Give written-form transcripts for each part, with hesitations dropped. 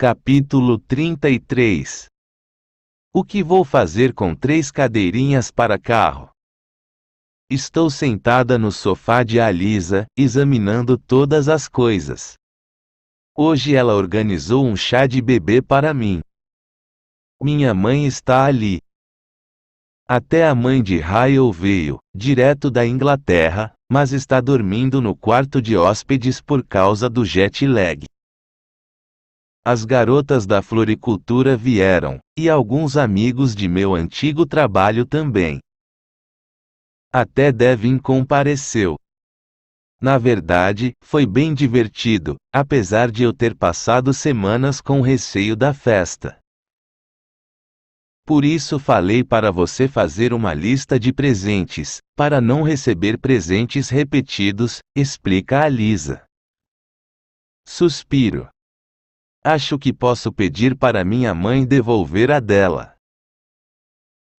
Capítulo 33. O que vou fazer com 3 cadeirinhas para carro? Estou sentada no sofá de Alisa, examinando todas as coisas. Hoje ela organizou um chá de bebê para mim. Minha mãe está ali. Até a mãe de Ryle veio, direto da Inglaterra, mas está dormindo no quarto de hóspedes por causa do jet lag. As garotas da floricultura vieram, e alguns amigos de meu antigo trabalho também. Até Devin compareceu. Na verdade, foi bem divertido, apesar de eu ter passado semanas com receio da festa. Por isso falei para você fazer uma lista de presentes, para não receber presentes repetidos, explica Alisa. Suspiro. Acho que posso pedir para minha mãe devolver a dela.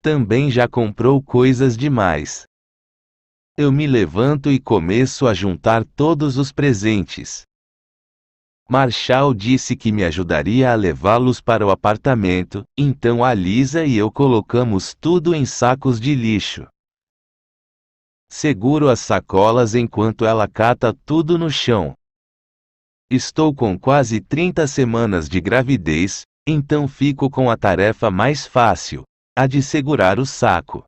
Também já comprou coisas demais. Eu me levanto e começo a juntar todos os presentes. Marshall disse que me ajudaria a levá-los para o apartamento, então Alisa e eu colocamos tudo em sacos de lixo. Seguro as sacolas enquanto ela cata tudo no chão. Estou com quase 30 semanas de gravidez, então fico com a tarefa mais fácil, a de segurar o saco.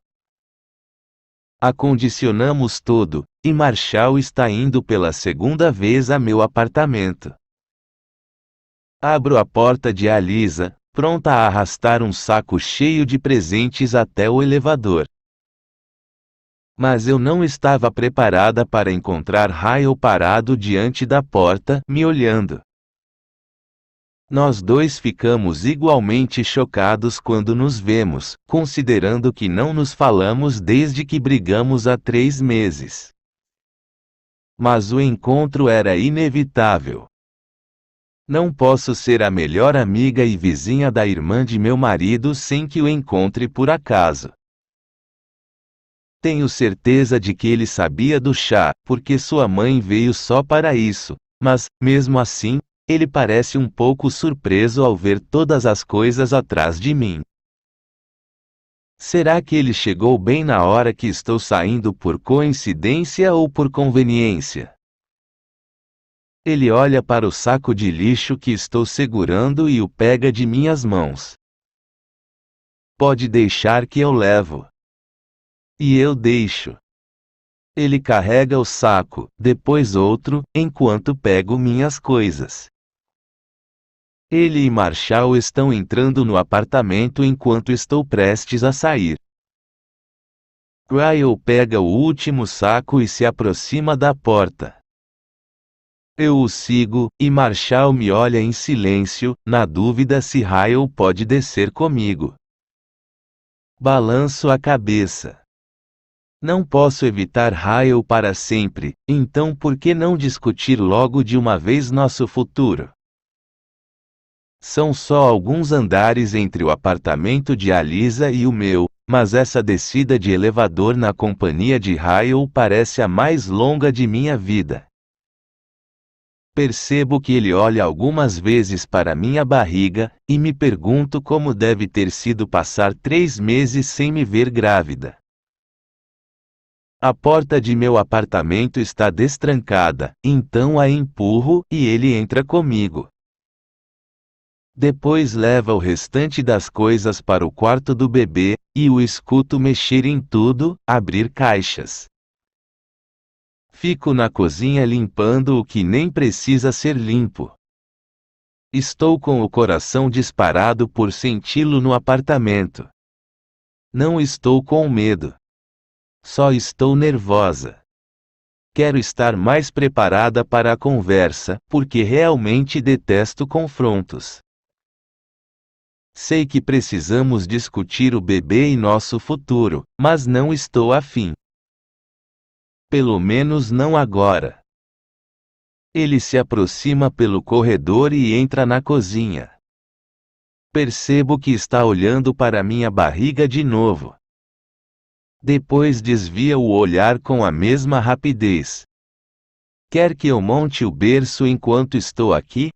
Acondicionamos tudo, e Marshall está indo pela segunda vez a meu apartamento. Abro a porta de Alisa, pronta a arrastar um saco cheio de presentes até o elevador. Mas eu não estava preparada para encontrar Ryle parado diante da porta, me olhando. Nós dois ficamos igualmente chocados quando nos vemos, considerando que não nos falamos desde que brigamos há 3 meses. Mas o encontro era inevitável. Não posso ser a melhor amiga e vizinha da irmã de meu marido sem que o encontre por acaso. Tenho certeza de que ele sabia do chá, porque sua mãe veio só para isso, mas, mesmo assim, ele parece um pouco surpreso ao ver todas as coisas atrás de mim. Será que ele chegou bem na hora que estou saindo por coincidência ou por conveniência? Ele olha para o saco de lixo que estou segurando e o pega de minhas mãos. Pode deixar que eu levo. E eu deixo. Ele carrega o saco, depois outro, enquanto pego minhas coisas. Ele e Marshall estão entrando no apartamento enquanto estou prestes a sair. Ryle pega o último saco e se aproxima da porta. Eu o sigo, e Marshall me olha em silêncio, na dúvida se Ryle pode descer comigo. Balanço a cabeça. Não posso evitar Ryle para sempre, então por que não discutir logo de uma vez nosso futuro? São só alguns andares entre o apartamento de Alisa e o meu, mas essa descida de elevador na companhia de Ryle parece a mais longa de minha vida. Percebo que ele olha algumas vezes para minha barriga, e me pergunto como deve ter sido passar 3 meses sem me ver grávida. A porta de meu apartamento está destrancada, então a empurro, e ele entra comigo. Depois leva o restante das coisas para o quarto do bebê, e o escuto mexer em tudo, abrir caixas. Fico na cozinha limpando o que nem precisa ser limpo. Estou com o coração disparado por senti-lo no apartamento. Não estou com medo. Só estou nervosa. Quero estar mais preparada para a conversa, porque realmente detesto confrontos. Sei que precisamos discutir o bebê e nosso futuro, mas não estou afim. Pelo menos não agora. Ele se aproxima pelo corredor e entra na cozinha. Percebo que está olhando para minha barriga de novo. Depois desvia o olhar com a mesma rapidez. Quer que eu monte o berço enquanto estou aqui?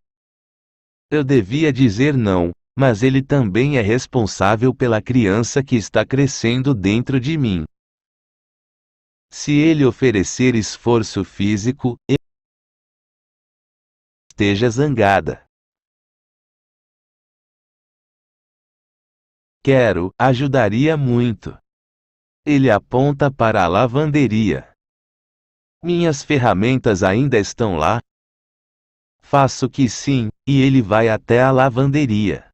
Eu devia dizer não, mas ele também é responsável pela criança que está crescendo dentro de mim. Se ele oferecer esforço físico, eu esteja zangada. Quero, ajudaria muito. Ele aponta para a lavanderia. Minhas ferramentas ainda estão lá? Faço que sim, e ele vai até a lavanderia.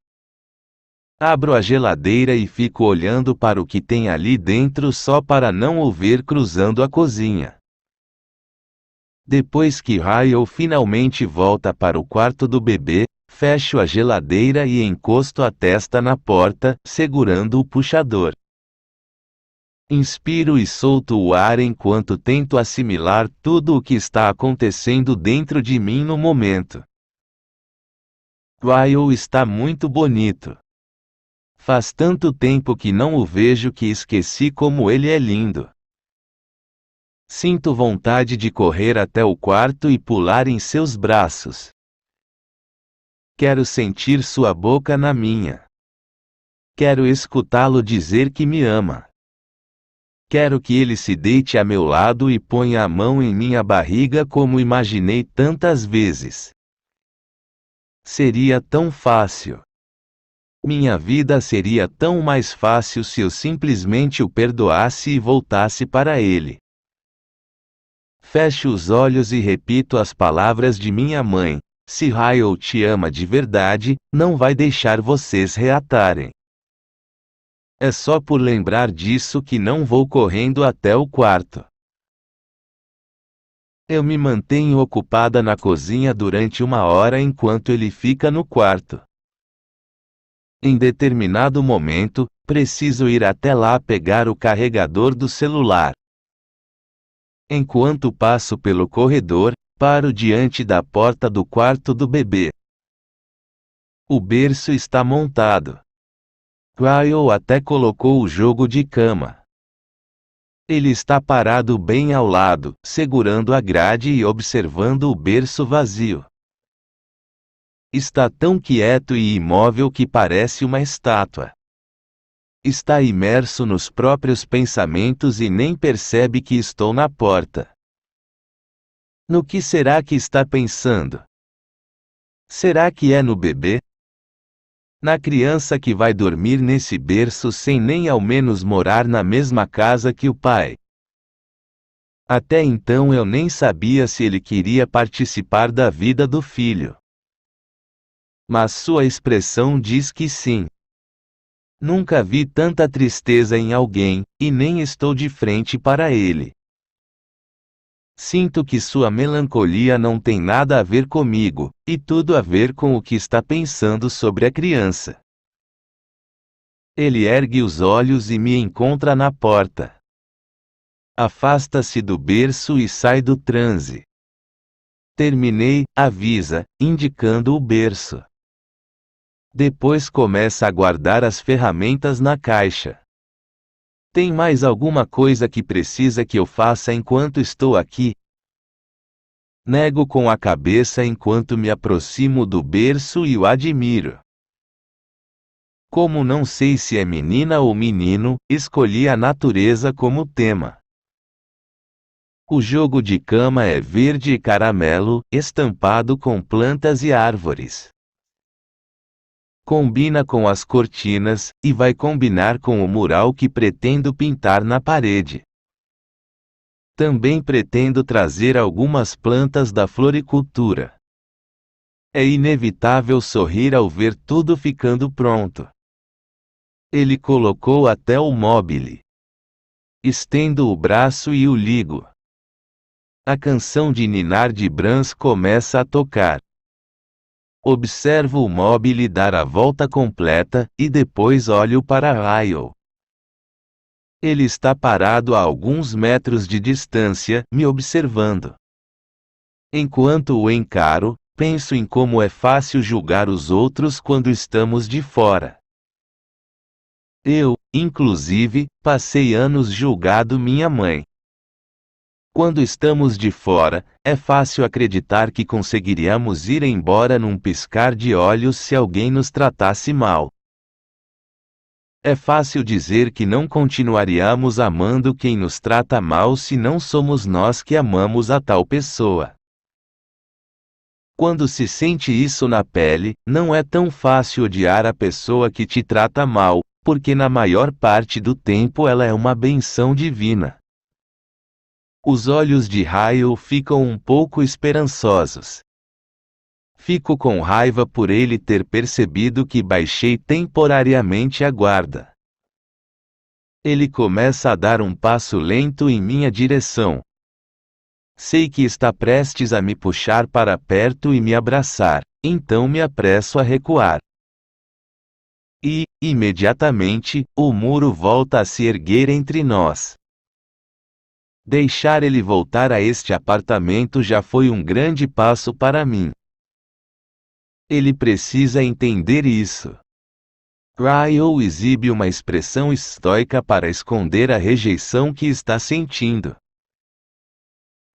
Abro a geladeira e fico olhando para o que tem ali dentro só para não o ver cruzando a cozinha. Depois que Ryle finalmente volta para o quarto do bebê, fecho a geladeira e encosto a testa na porta, segurando o puxador. Inspiro e solto o ar enquanto tento assimilar tudo o que está acontecendo dentro de mim no momento. Ryle está muito bonito. Faz tanto tempo que não o vejo que esqueci como ele é lindo. Sinto vontade de correr até o quarto e pular em seus braços. Quero sentir sua boca na minha. Quero escutá-lo dizer que me ama. Quero que ele se deite a meu lado e ponha a mão em minha barriga como imaginei tantas vezes. Seria tão fácil. Minha vida seria tão mais fácil se eu simplesmente o perdoasse e voltasse para ele. Fecho os olhos e repito as palavras de minha mãe: se Ryle te ama de verdade, não vai deixar vocês reatarem. É só por lembrar disso que não vou correndo até o quarto. Eu me mantenho ocupada na cozinha durante 1 hora enquanto ele fica no quarto. Em determinado momento, preciso ir até lá pegar o carregador do celular. Enquanto passo pelo corredor, paro diante da porta do quarto do bebê. O berço está montado. Ryle até colocou o jogo de cama. Ele está parado bem ao lado, segurando a grade e observando o berço vazio. Está tão quieto e imóvel que parece uma estátua. Está imerso nos próprios pensamentos e nem percebe que estou na porta. No que será que está pensando? Será que é no bebê? Na criança que vai dormir nesse berço sem nem ao menos morar na mesma casa que o pai? Até então eu nem sabia se ele queria participar da vida do filho. Mas sua expressão diz que sim. Nunca vi tanta tristeza em alguém, e nem estou de frente para ele. Sinto que sua melancolia não tem nada a ver comigo, e tudo a ver com o que está pensando sobre a criança. Ele ergue os olhos e me encontra na porta. Afasta-se do berço e sai do transe. Terminei, avisa, indicando o berço. Depois começa a guardar as ferramentas na caixa. Tem mais alguma coisa que precisa que eu faça enquanto estou aqui? Nego com a cabeça enquanto me aproximo do berço e o admiro. Como não sei se é menina ou menino, escolhi a natureza como tema. O jogo de cama é verde e caramelo, estampado com plantas e árvores. Combina com as cortinas, e vai combinar com o mural que pretendo pintar na parede. Também pretendo trazer algumas plantas da floricultura. É inevitável sorrir ao ver tudo ficando pronto. Ele colocou até o móbile. Estendo o braço e o ligo. A canção de Ninar de Brahms começa a tocar. Observo o móbile dar a volta completa, e depois olho para Ryle. Ele está parado a alguns metros de distância, me observando. Enquanto o encaro, penso em como é fácil julgar os outros quando estamos de fora. Eu, inclusive, passei anos julgando minha mãe. Quando estamos de fora, é fácil acreditar que conseguiríamos ir embora num piscar de olhos se alguém nos tratasse mal. É fácil dizer que não continuaríamos amando quem nos trata mal se não somos nós que amamos a tal pessoa. Quando se sente isso na pele, não é tão fácil odiar a pessoa que te trata mal, porque na maior parte do tempo ela é uma benção divina. Os olhos de Ryle ficam um pouco esperançosos. Fico com raiva por ele ter percebido que baixei temporariamente a guarda. Ele começa a dar um passo lento em minha direção. Sei que está prestes a me puxar para perto e me abraçar, então me apresso a recuar. E, imediatamente, o muro volta a se erguer entre nós. Deixar ele voltar a este apartamento já foi um grande passo para mim. Ele precisa entender isso. Ryle exibe uma expressão estoica para esconder a rejeição que está sentindo.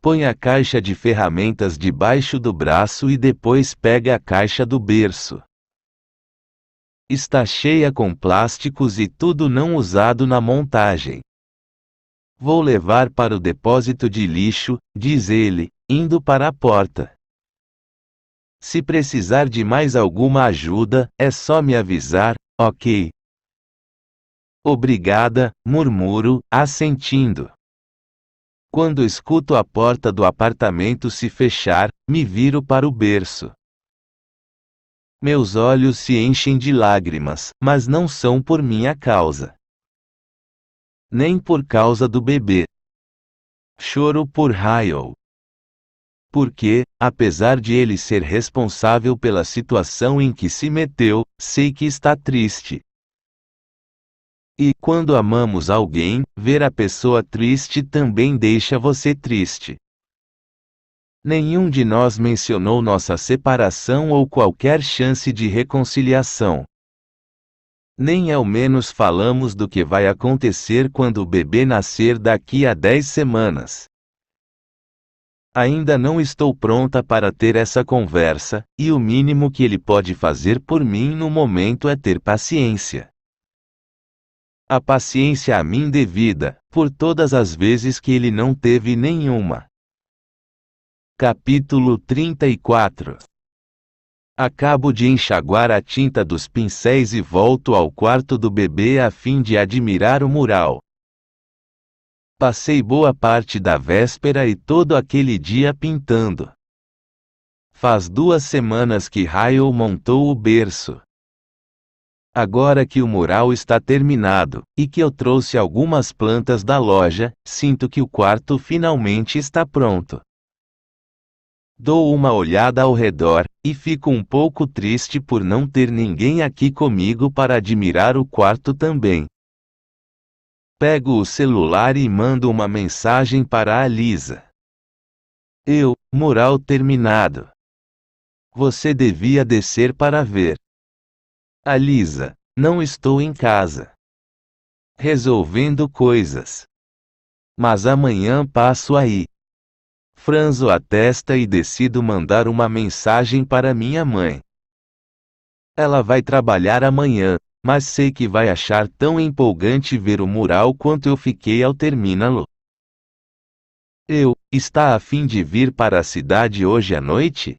Põe a caixa de ferramentas debaixo do braço e depois pega a caixa do berço. Está cheia com plásticos e tudo não usado na montagem. Vou levar para o depósito de lixo, diz ele, indo para a porta. Se precisar de mais alguma ajuda, é só me avisar, ok? Obrigada, murmuro, assentindo. Quando escuto a porta do apartamento se fechar, me viro para o berço. Meus olhos se enchem de lágrimas, mas não são por minha causa. Nem por causa do bebê. Choro por Ryle. Porque, apesar de ele ser responsável pela situação em que se meteu, sei que está triste. E quando amamos alguém, ver a pessoa triste também deixa você triste. Nenhum de nós mencionou nossa separação ou qualquer chance de reconciliação. Nem ao menos falamos do que vai acontecer quando o bebê nascer daqui a 10 semanas. Ainda não estou pronta para ter essa conversa, e o mínimo que ele pode fazer por mim no momento é ter paciência. A paciência a mim devida, por todas as vezes que ele não teve nenhuma. Capítulo 34. Acabo de enxaguar a tinta dos pincéis e volto ao quarto do bebê a fim de admirar o mural. Passei boa parte da véspera e todo aquele dia pintando. Faz 2 semanas que Ryle montou o berço. Agora que o mural está terminado, e que eu trouxe algumas plantas da loja, sinto que o quarto finalmente está pronto. Dou uma olhada ao redor, e fico um pouco triste por não ter ninguém aqui comigo para admirar o quarto também. Pego o celular e mando uma mensagem para a Lisa. Mural terminado. Você devia descer para ver. A Lisa, não estou em casa. Resolvendo coisas. Mas amanhã passo aí. Franzo a testa e decido mandar uma mensagem para minha mãe. Ela vai trabalhar amanhã, mas sei que vai achar tão empolgante ver o mural quanto eu fiquei ao terminá-lo. Está a fim de vir para a cidade hoje à noite?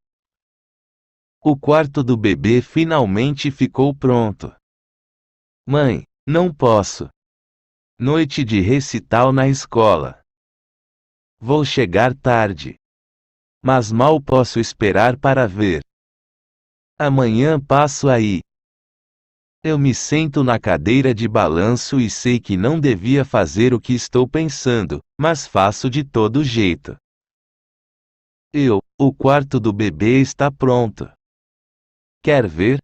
O quarto do bebê finalmente ficou pronto. Mãe, não posso. Noite de recital na escola. Vou chegar tarde. Mas mal posso esperar para ver. Amanhã passo aí. Eu me sento na cadeira de balanço e sei que não devia fazer o que estou pensando, mas faço de todo jeito. O quarto do bebê está pronto. Quer ver?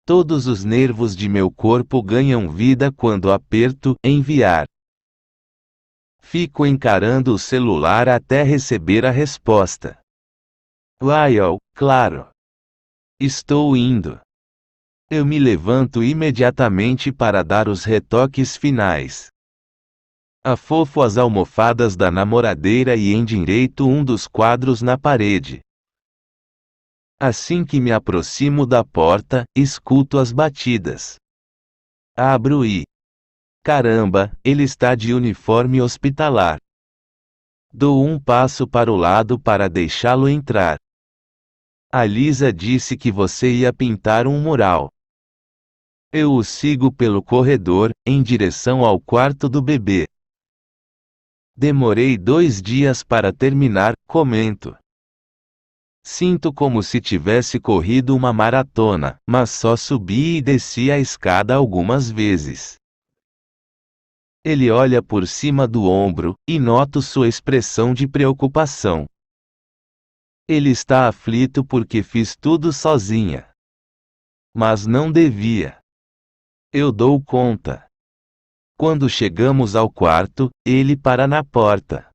Todos os nervos de meu corpo ganham vida quando aperto enviar. Fico encarando o celular até receber a resposta. Lyle, claro. Estou indo. Eu me levanto imediatamente para dar os retoques finais. Afofo as almofadas da namoradeira e endireito um dos quadros na parede. Assim que me aproximo da porta, escuto as batidas. Abro e... Caramba, ele está de uniforme hospitalar. Dou um passo para o lado para deixá-lo entrar. A Lisa disse que você ia pintar um mural. Eu o sigo pelo corredor, em direção ao quarto do bebê. Demorei 2 dias para terminar, comento. Sinto como se tivesse corrido uma maratona, mas só subi e desci a escada algumas vezes. Ele olha por cima do ombro, e noto sua expressão de preocupação. Ele está aflito porque fiz tudo sozinha. Mas não devia. Eu dou conta. Quando chegamos ao quarto, ele para na porta.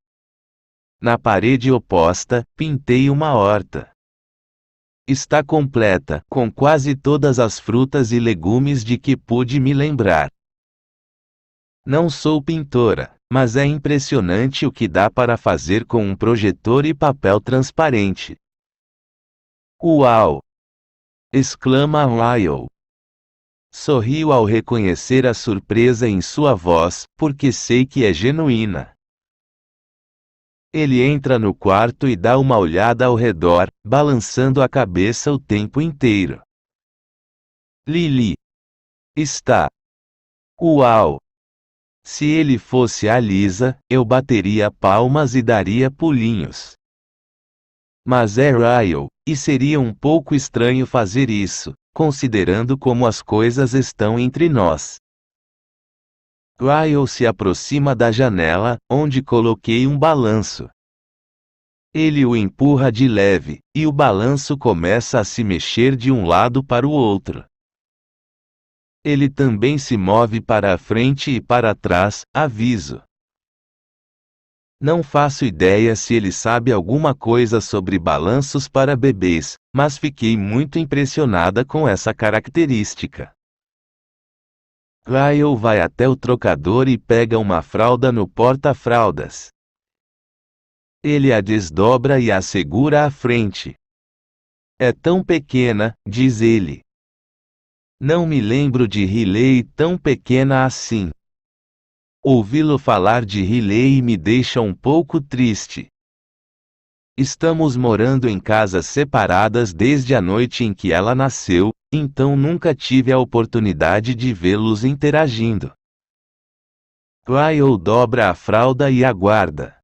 Na parede oposta, pintei uma horta. Está completa, com quase todas as frutas e legumes de que pude me lembrar. Não sou pintora, mas é impressionante o que dá para fazer com um projetor e papel transparente. Uau! Exclama Lyle. Sorrio ao reconhecer a surpresa em sua voz, porque sei que é genuína. Ele entra no quarto e dá uma olhada ao redor, balançando a cabeça o tempo inteiro. Lily. Está. Uau! Se ele fosse a Lisa, eu bateria palmas e daria pulinhos. Mas é Ryle, e seria um pouco estranho fazer isso, considerando como as coisas estão entre nós. Ryle se aproxima da janela, onde coloquei um balanço. Ele o empurra de leve, e o balanço começa a se mexer de um lado para o outro. Ele também se move para a frente e para trás, aviso. Não faço ideia se ele sabe alguma coisa sobre balanços para bebês, mas fiquei muito impressionada com essa característica. Ryle vai até o trocador e pega uma fralda no porta-fraldas. Ele a desdobra e a segura à frente. É tão pequena, diz ele. Não me lembro de Riley tão pequena assim. Ouvi-lo falar de Riley me deixa um pouco triste. Estamos morando em casas separadas desde a noite em que ela nasceu, então nunca tive a oportunidade de vê-los interagindo. Ryle dobra a fralda e aguarda.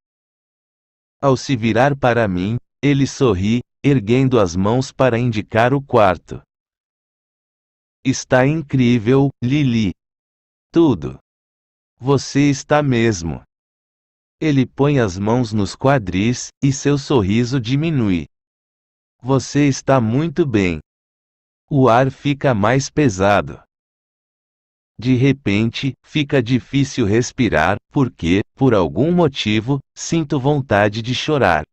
Ao se virar para mim, ele sorri, erguendo as mãos para indicar o quarto. Está incrível, Lily. Tudo. Você está mesmo. Ele põe as mãos nos quadris, e seu sorriso diminui. Você está muito bem. O ar fica mais pesado. De repente, fica difícil respirar, porque, por algum motivo, sinto vontade de chorar.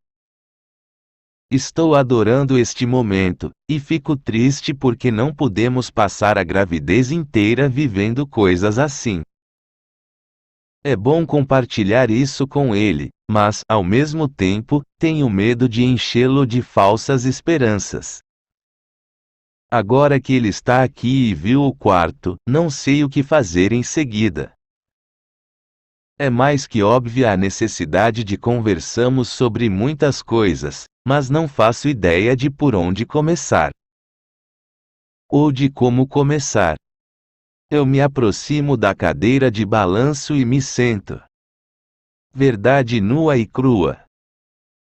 Estou adorando este momento, e fico triste porque não podemos passar a gravidez inteira vivendo coisas assim. É bom compartilhar isso com ele, mas, ao mesmo tempo, tenho medo de enchê-lo de falsas esperanças. Agora que ele está aqui e viu o quarto, não sei o que fazer em seguida. É mais que óbvia a necessidade de conversarmos sobre muitas coisas, mas não faço ideia de por onde começar. Ou de como começar. Eu me aproximo da cadeira de balanço e me sento. Verdade nua e crua.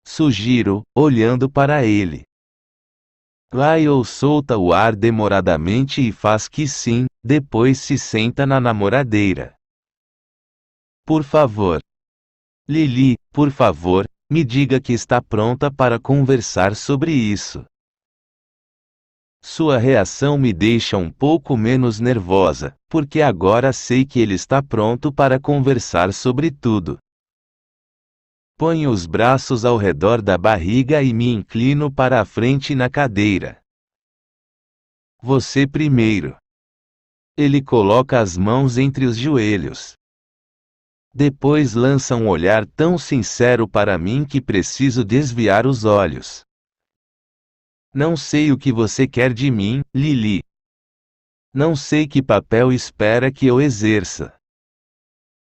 Sugiro, olhando para ele. Lyle solta o ar demoradamente e faz que sim, depois se senta na namoradeira. Por favor. Lily, por favor, me diga que está pronta para conversar sobre isso. Sua reação me deixa um pouco menos nervosa, porque agora sei que ele está pronto para conversar sobre tudo. Ponho os braços ao redor da barriga e me inclino para a frente na cadeira. Você primeiro. Ele coloca as mãos entre os joelhos. Depois lança um olhar tão sincero para mim que preciso desviar os olhos. Não sei o que você quer de mim, Lily. Não sei que papel espera que eu exerça.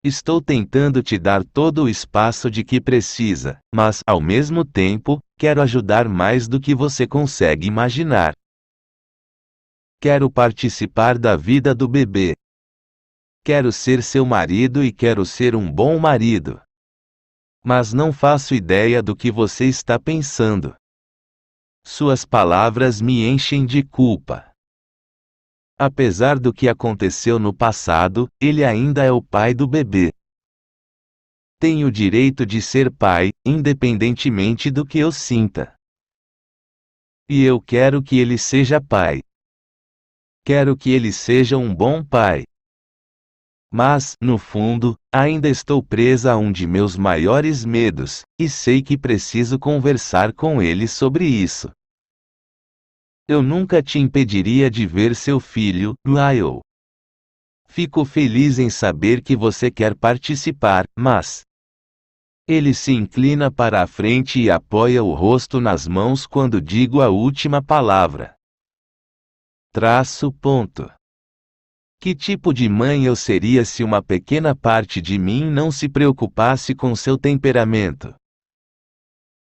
Estou tentando te dar todo o espaço de que precisa, mas, ao mesmo tempo, quero ajudar mais do que você consegue imaginar. Quero participar da vida do bebê. Quero ser seu marido e quero ser um bom marido. Mas não faço ideia do que você está pensando. Suas palavras me enchem de culpa. Apesar do que aconteceu no passado, ele ainda é o pai do bebê. Tenho o direito de ser pai, independentemente do que eu sinta. E eu quero que ele seja pai. Quero que ele seja um bom pai. Mas, no fundo, ainda estou presa a um de meus maiores medos, e sei que preciso conversar com ele sobre isso. Eu nunca te impediria de ver seu filho, Lyle. Fico feliz em saber que você quer participar, mas... Ele se inclina para a frente e apoia o rosto nas mãos quando digo a última palavra. Ponto. Que tipo de mãe eu seria se uma pequena parte de mim não se preocupasse com seu temperamento?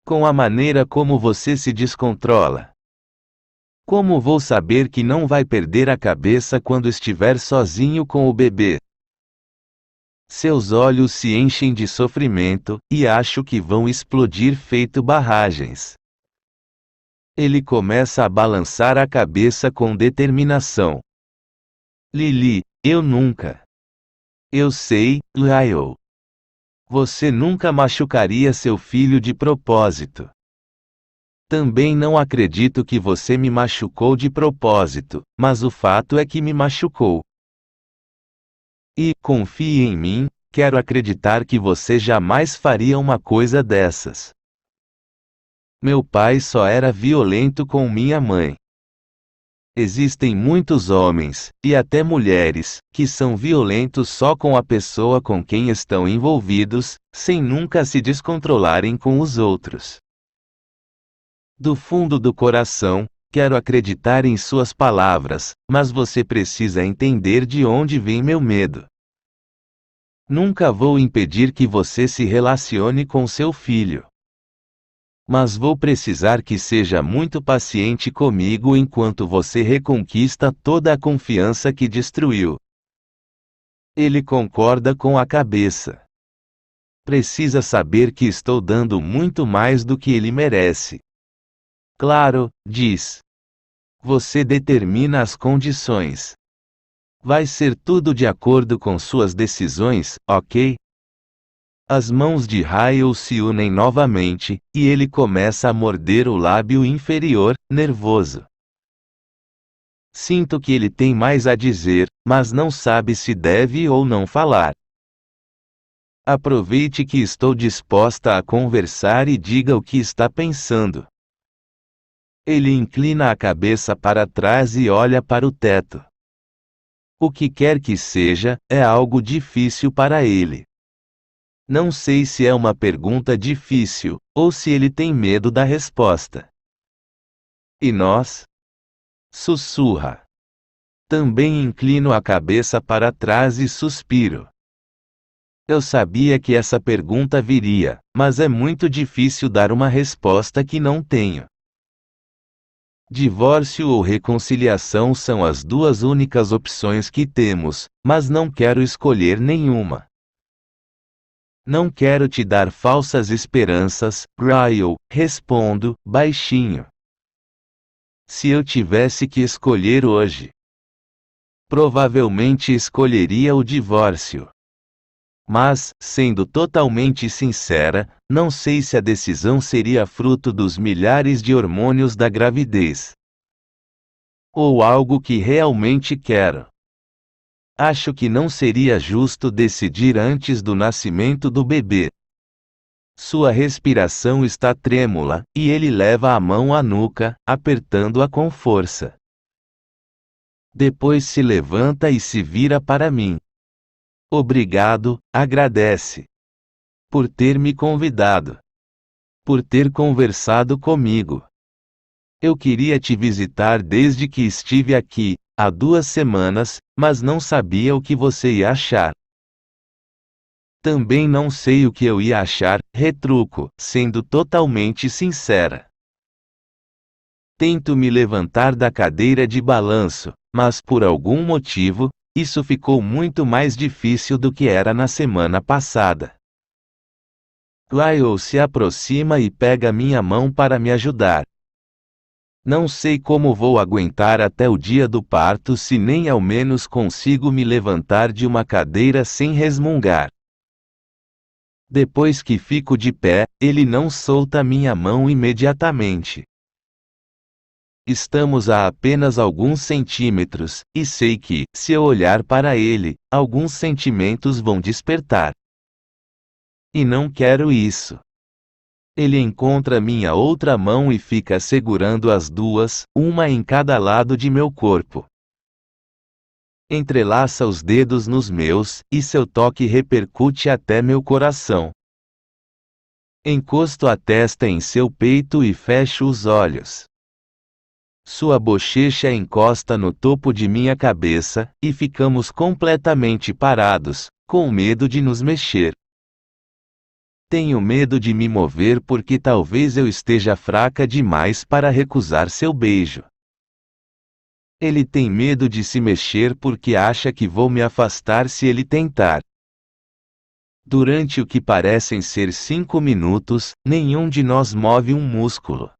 Com a maneira como você se descontrola? Como vou saber que não vai perder a cabeça quando estiver sozinho com o bebê? Seus olhos se enchem de sofrimento, e acho que vão explodir feito barragens. Ele começa a balançar a cabeça com determinação. Lily, eu nunca. Eu sei, Lyle. Você nunca machucaria seu filho de propósito. Também não acredito que você me machucou de propósito, mas o fato é que me machucou. E, confie em mim, quero acreditar que você jamais faria uma coisa dessas. Meu pai só era violento com minha mãe. Existem muitos homens, e até mulheres, que são violentos só com a pessoa com quem estão envolvidos, sem nunca se descontrolarem com os outros. Do fundo do coração, quero acreditar em suas palavras, mas você precisa entender de onde vem meu medo. Nunca vou impedir que você se relacione com seu filho. Mas vou precisar que seja muito paciente comigo enquanto você reconquista toda a confiança que destruiu. Ele concorda com a cabeça. Precisa saber que estou dando muito mais do que ele merece. Claro, diz. Você determina as condições. Vai ser tudo de acordo com suas decisões, ok? As mãos de Ryle se unem novamente, e ele começa a morder o lábio inferior, nervoso. Sinto que ele tem mais a dizer, mas não sabe se deve ou não falar. Aproveite que estou disposta a conversar e diga o que está pensando. Ele inclina a cabeça para trás e olha para o teto. O que quer que seja, é algo difícil para ele. Não sei se é uma pergunta difícil, ou se ele tem medo da resposta. E nós? Sussurra. Também inclino a cabeça para trás e suspiro. Eu sabia que essa pergunta viria, mas é muito difícil dar uma resposta que não tenho. Divórcio ou reconciliação são as duas únicas opções que temos, mas não quero escolher nenhuma. Não quero te dar falsas esperanças, Ryle, respondo, baixinho. Se eu tivesse que escolher hoje, provavelmente escolheria o divórcio. Mas, sendo totalmente sincera, não sei se a decisão seria fruto dos milhares de hormônios da gravidez. Ou algo que realmente quero. Acho que não seria justo decidir antes do nascimento do bebê. Sua respiração está trêmula, e ele leva a mão à nuca, apertando-a com força. Depois se levanta e se vira para mim. Obrigado, agradece. Por ter me convidado. Por ter conversado comigo. Eu queria te visitar desde que estive aqui, há 2 semanas, mas não sabia o que você ia achar. Também não sei o que eu ia achar, retruco, sendo totalmente sincera. Tento me levantar da cadeira de balanço, mas por algum motivo, isso ficou muito mais difícil do que era na semana passada. Lyle se aproxima e pega minha mão para me ajudar. Não sei como vou aguentar até o dia do parto se nem ao menos consigo me levantar de uma cadeira sem resmungar. Depois que fico de pé, ele não solta minha mão imediatamente. Estamos a apenas alguns centímetros, e sei que, se eu olhar para ele, alguns sentimentos vão despertar. E não quero isso. Ele encontra minha outra mão e fica segurando as duas, uma em cada lado de meu corpo. Entrelaça os dedos nos meus, e seu toque repercute até meu coração. Encosto a testa em seu peito e fecho os olhos. Sua bochecha encosta no topo de minha cabeça, e ficamos completamente parados, com medo de nos mexer. Tenho medo de me mover porque talvez eu esteja fraca demais para recusar seu beijo. Ele tem medo de se mexer porque acha que vou me afastar se ele tentar. Durante o que parecem ser 5 minutos, nenhum de nós move um músculo.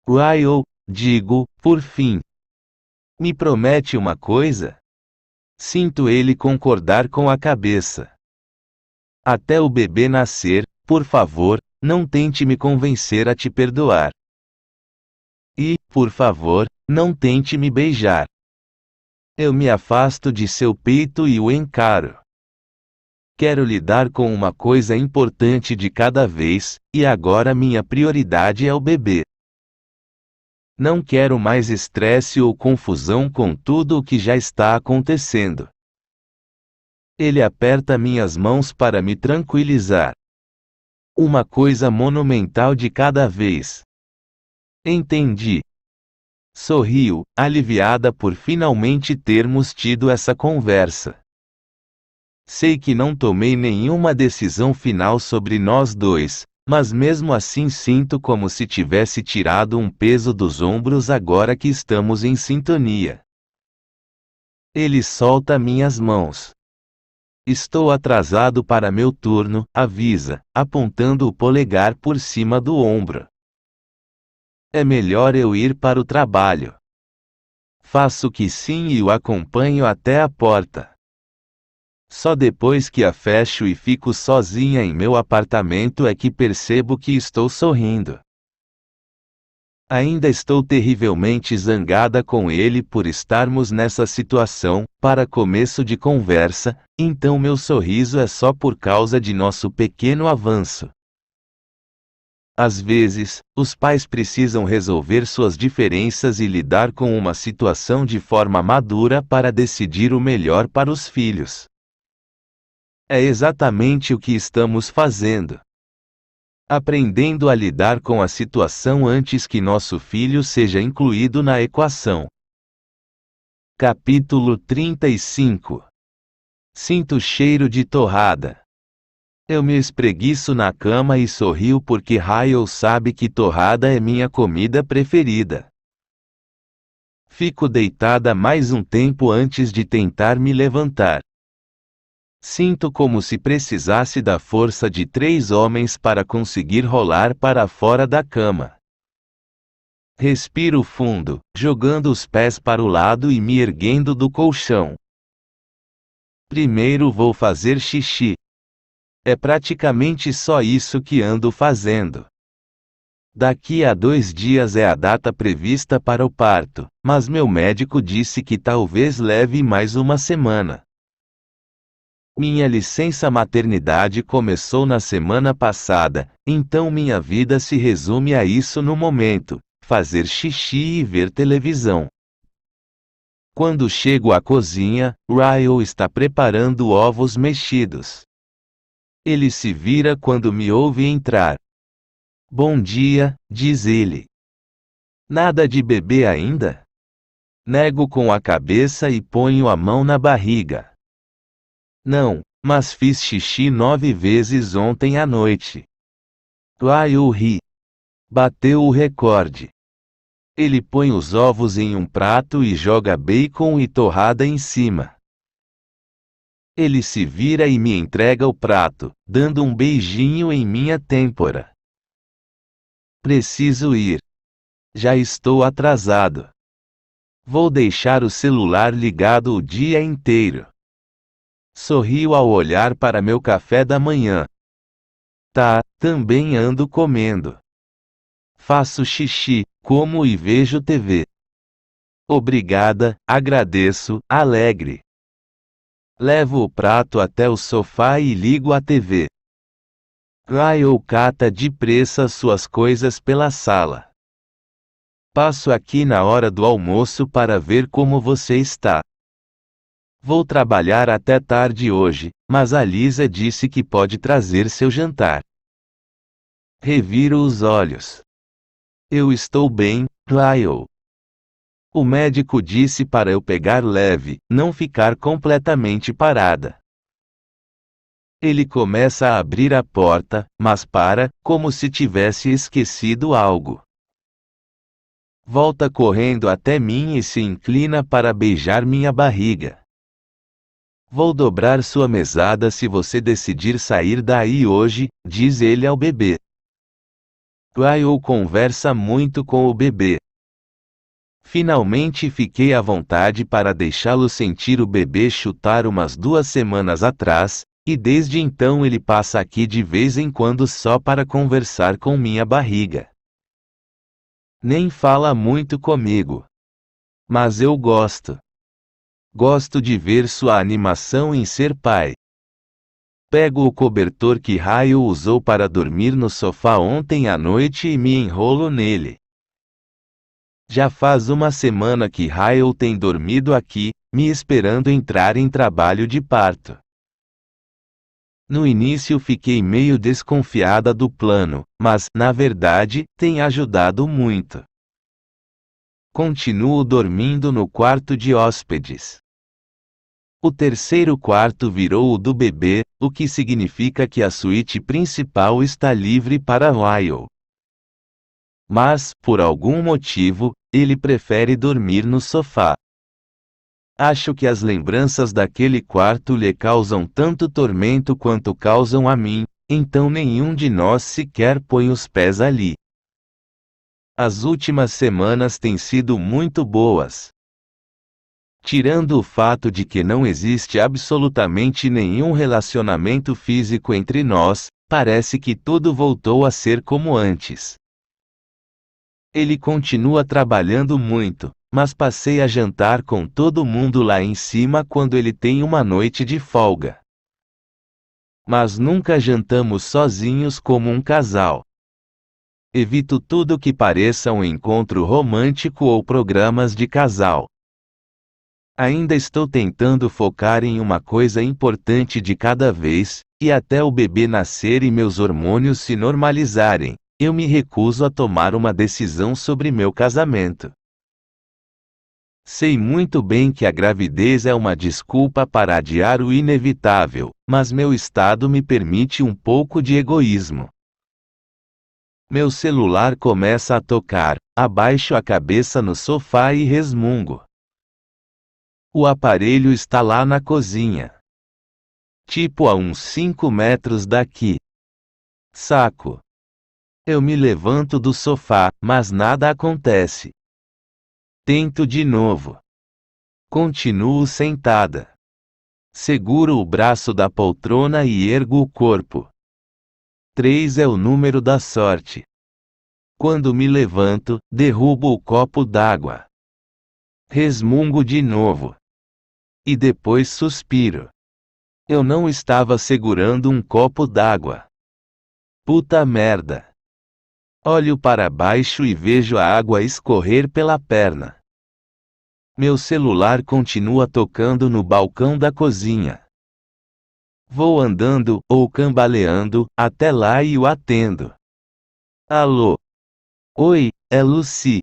Lyle, digo, por fim. Me promete uma coisa? Sinto ele concordar com a cabeça. Até o bebê nascer, por favor, não tente me convencer a te perdoar. E, por favor, não tente me beijar. Eu me afasto de seu peito e o encaro. Quero lidar com uma coisa importante de cada vez, e agora minha prioridade é o bebê. Não quero mais estresse ou confusão com tudo o que já está acontecendo. Ele aperta minhas mãos para me tranquilizar. Uma coisa monumental de cada vez. Entendi. Sorriu, aliviada por finalmente termos tido essa conversa. Sei que não tomei nenhuma decisão final sobre nós dois, mas mesmo assim sinto como se tivesse tirado um peso dos ombros agora que estamos em sintonia. Ele solta minhas mãos. Estou atrasado para meu turno, avisa, apontando o polegar por cima do ombro. É melhor eu ir para o trabalho. Faço que sim e o acompanho até a porta. Só depois que a fecho e fico sozinha em meu apartamento é que percebo que estou sorrindo. Ainda estou terrivelmente zangada com ele por estarmos nessa situação, para começo de conversa, então meu sorriso é só por causa de nosso pequeno avanço. Às vezes, os pais precisam resolver suas diferenças e lidar com uma situação de forma madura para decidir o melhor para os filhos. É exatamente o que estamos fazendo. Aprendendo a lidar com a situação antes que nosso filho seja incluído na equação. Capítulo 35. Sinto cheiro de torrada. Eu me espreguiço na cama e sorrio porque Ryle sabe que torrada é minha comida preferida. Fico deitada mais um tempo antes de tentar me levantar. Sinto como se precisasse da força de 3 homens para conseguir rolar para fora da cama. Respiro fundo, jogando os pés para o lado e me erguendo do colchão. Primeiro vou fazer xixi. É praticamente só isso que ando fazendo. Daqui a 2 dias é a data prevista para o parto, mas meu médico disse que talvez leve mais uma semana. Minha licença maternidade começou na semana passada, então minha vida se resume a isso no momento: fazer xixi e ver televisão. Quando chego à cozinha, Ryle está preparando ovos mexidos. Ele se vira quando me ouve entrar. Bom dia, diz ele. Nada de bebê ainda? Nego com a cabeça e ponho a mão na barriga. Não, mas fiz xixi 9 vezes ontem à noite. Ryle ri. Bateu o recorde. Ele põe os ovos em um prato e joga bacon e torrada em cima. Ele se vira e me entrega o prato, dando um beijinho em minha têmpora. Preciso ir. Já estou atrasado. Vou deixar o celular ligado o dia inteiro. Sorrio ao olhar para meu café da manhã. Tá, também ando comendo. Faço xixi, como e vejo TV. Obrigada, agradeço, alegre. Levo o prato até o sofá e ligo a TV. Ryle cata depressa suas coisas pela sala. Passo aqui na hora do almoço para ver como você está. Vou trabalhar até tarde hoje, mas a Lisa disse que pode trazer seu jantar. Reviro os olhos. Eu estou bem, Ryle. O médico disse para eu pegar leve, não ficar completamente parada. Ele começa a abrir a porta, mas para, como se tivesse esquecido algo. Volta correndo até mim e se inclina para beijar minha barriga. Vou dobrar sua mesada se você decidir sair daí hoje, diz ele ao bebê. Ryle conversa muito com o bebê. Finalmente fiquei à vontade para deixá-lo sentir o bebê chutar umas 2 semanas atrás, e desde então ele passa aqui de vez em quando só para conversar com minha barriga. Nem fala muito comigo. Mas eu gosto. Gosto de ver sua animação em ser pai. Pego o cobertor que Ryle usou para dormir no sofá ontem à noite e me enrolo nele. Já faz 1 semana que Ryle tem dormido aqui, me esperando entrar em trabalho de parto. No início fiquei meio desconfiada do plano, mas, na verdade, tem ajudado muito. Continuo dormindo no quarto de hóspedes. O terceiro quarto virou o do bebê, o que significa que a suíte principal está livre para Ryle. Mas, por algum motivo, ele prefere dormir no sofá. Acho que as lembranças daquele quarto lhe causam tanto tormento quanto causam a mim, então nenhum de nós sequer põe os pés ali. As últimas semanas têm sido muito boas. Tirando o fato de que não existe absolutamente nenhum relacionamento físico entre nós, parece que tudo voltou a ser como antes. Ele continua trabalhando muito, mas passei a jantar com todo mundo lá em cima quando ele tem uma noite de folga. Mas nunca jantamos sozinhos como um casal. Evito tudo que pareça um encontro romântico ou programas de casal. Ainda estou tentando focar em uma coisa importante de cada vez, e até o bebê nascer e meus hormônios se normalizarem, eu me recuso a tomar uma decisão sobre meu casamento. Sei muito bem que a gravidez é uma desculpa para adiar o inevitável, mas meu estado me permite um pouco de egoísmo. Meu celular começa a tocar, abaixo a cabeça no sofá e resmungo. O aparelho está lá na cozinha. Tipo a uns 5 metros daqui. Saco. Eu me levanto do sofá, mas nada acontece. Tento de novo. Continuo sentada. Seguro o braço da poltrona e ergo o corpo. 3 é o número da sorte. Quando me levanto, derrubo o copo d'água. Resmungo de novo. E depois suspiro. Eu não estava segurando um copo d'água. Puta merda. Olho para baixo e vejo a água escorrer pela perna. Meu celular continua tocando no balcão da cozinha. Vou andando, ou cambaleando, até lá e o atendo. Alô? Oi, é Lucy.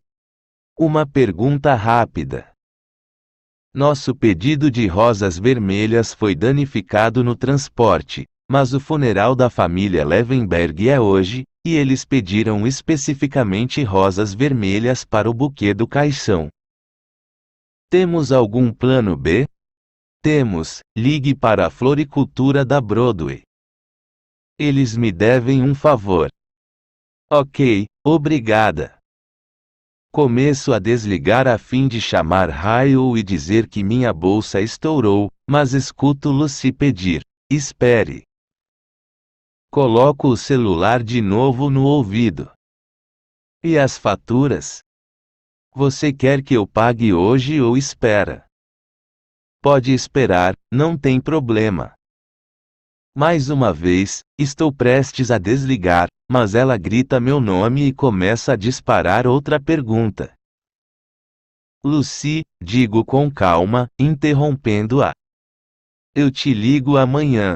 Uma pergunta rápida. Nosso pedido de rosas vermelhas foi danificado no transporte, mas o funeral da família Levenberg é hoje, e eles pediram especificamente rosas vermelhas para o buquê do caixão. Temos algum plano B? Temos, ligue para a floricultura da Broadway. Eles me devem um favor. Ok, obrigada. Começo a desligar a fim de chamar Ryle e dizer que minha bolsa estourou, mas escuto Lucy pedir: espere. Coloco o celular de novo no ouvido. E as faturas? Você quer que eu pague hoje ou espera? Pode esperar, não tem problema. Mais uma vez, estou prestes a desligar, mas ela grita meu nome e começa a disparar outra pergunta. Lucy, digo com calma, interrompendo-a. Eu te ligo amanhã.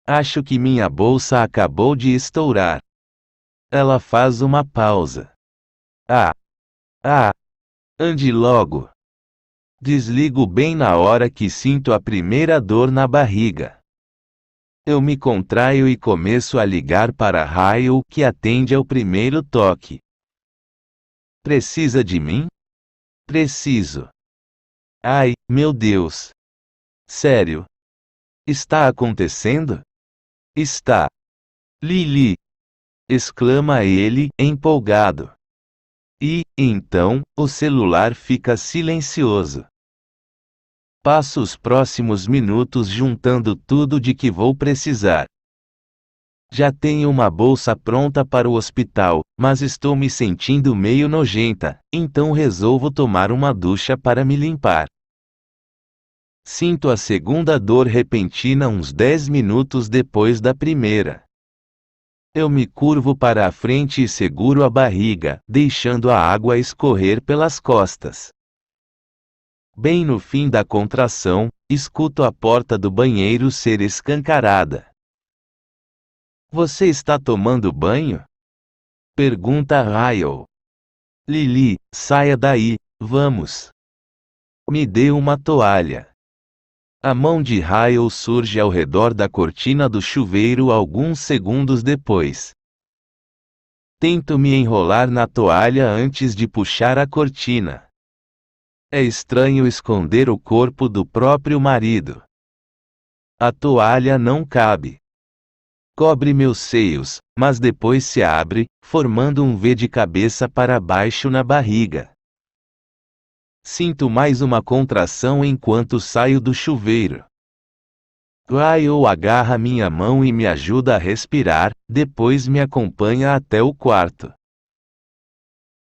Acho que minha bolsa acabou de estourar. Ela faz uma pausa. Ande logo. Desligo bem na hora que sinto a primeira dor na barriga. Eu me contraio e começo a ligar para Ryle, que atende ao primeiro toque. Precisa de mim? Preciso. Ai, meu Deus. Sério? Está acontecendo? Está. Lili! Exclama ele, empolgado. E, então, o celular fica silencioso. Passo os próximos minutos juntando tudo de que vou precisar. Já tenho uma bolsa pronta para o hospital, mas estou me sentindo meio nojenta, então resolvo tomar uma ducha para me limpar. Sinto a segunda dor repentina uns 10 minutos depois da primeira. Eu me curvo para a frente e seguro a barriga, deixando a água escorrer pelas costas. Bem no fim da contração, escuto a porta do banheiro ser escancarada. Você está tomando banho? Pergunta Ryle. Lili, saia daí, vamos. Me dê uma toalha. A mão de Ryle surge ao redor da cortina do chuveiro alguns segundos depois. Tento me enrolar na toalha antes de puxar a cortina. É estranho esconder o corpo do próprio marido. A toalha não cabe. Cobre meus seios, mas depois se abre, formando um V de cabeça para baixo na barriga. Sinto mais uma contração enquanto saio do chuveiro. Ryle agarra minha mão e me ajuda a respirar, depois me acompanha até o quarto.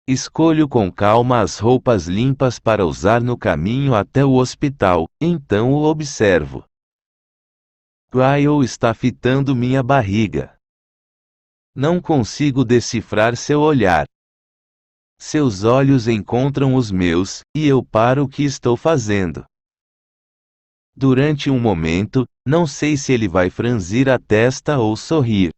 Escolho com calma as roupas limpas para usar no caminho até o hospital, então o observo. Ryle está fitando minha barriga. Não consigo decifrar seu olhar. Seus olhos encontram os meus, e eu paro o que estou fazendo. Durante um momento, não sei se ele vai franzir a testa ou sorrir.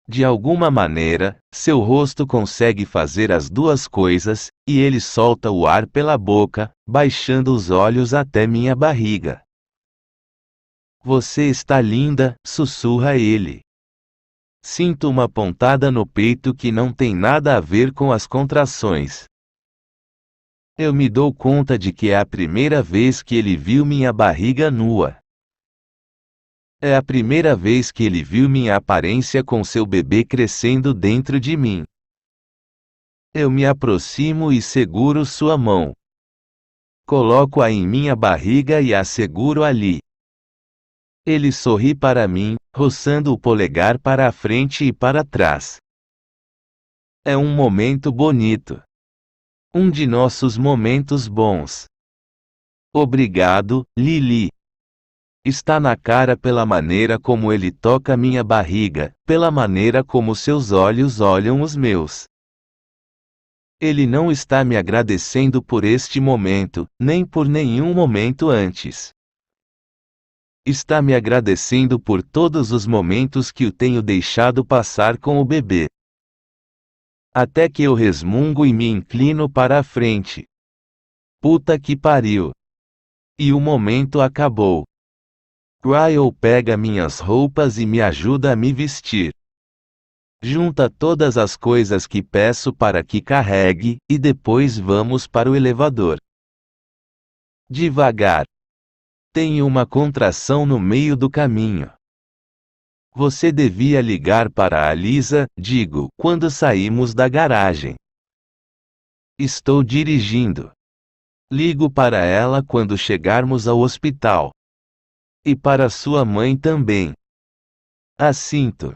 De alguma maneira, seu rosto consegue fazer as duas coisas, e ele solta o ar pela boca, baixando os olhos até minha barriga. Você está linda, sussurra ele. Sinto uma pontada no peito que não tem nada a ver com as contrações. Eu me dou conta de que é a primeira vez que ele viu minha barriga nua. É a primeira vez que ele viu minha aparência com seu bebê crescendo dentro de mim. Eu me aproximo e seguro sua mão. Coloco-a em minha barriga e a seguro ali. Ele sorri para mim, roçando o polegar para a frente e para trás. É um momento bonito. Um de nossos momentos bons. Obrigado, Lili. Está na cara pela maneira como ele toca minha barriga, pela maneira como seus olhos olham os meus. Ele não está me agradecendo por este momento, nem por nenhum momento antes. Está me agradecendo por todos os momentos que o tenho deixado passar com o bebê. Até que eu resmungo e me inclino para a frente. Puta que pariu. E o momento acabou. Ryle pega minhas roupas e me ajuda a me vestir. Junta todas as coisas que peço para que carregue, e depois vamos para o elevador. Devagar. Tenho uma contração no meio do caminho. Você devia ligar para a Lisa, digo, quando saímos da garagem. Estou dirigindo. Ligo para ela quando chegarmos ao hospital. E para sua mãe também. Assinto.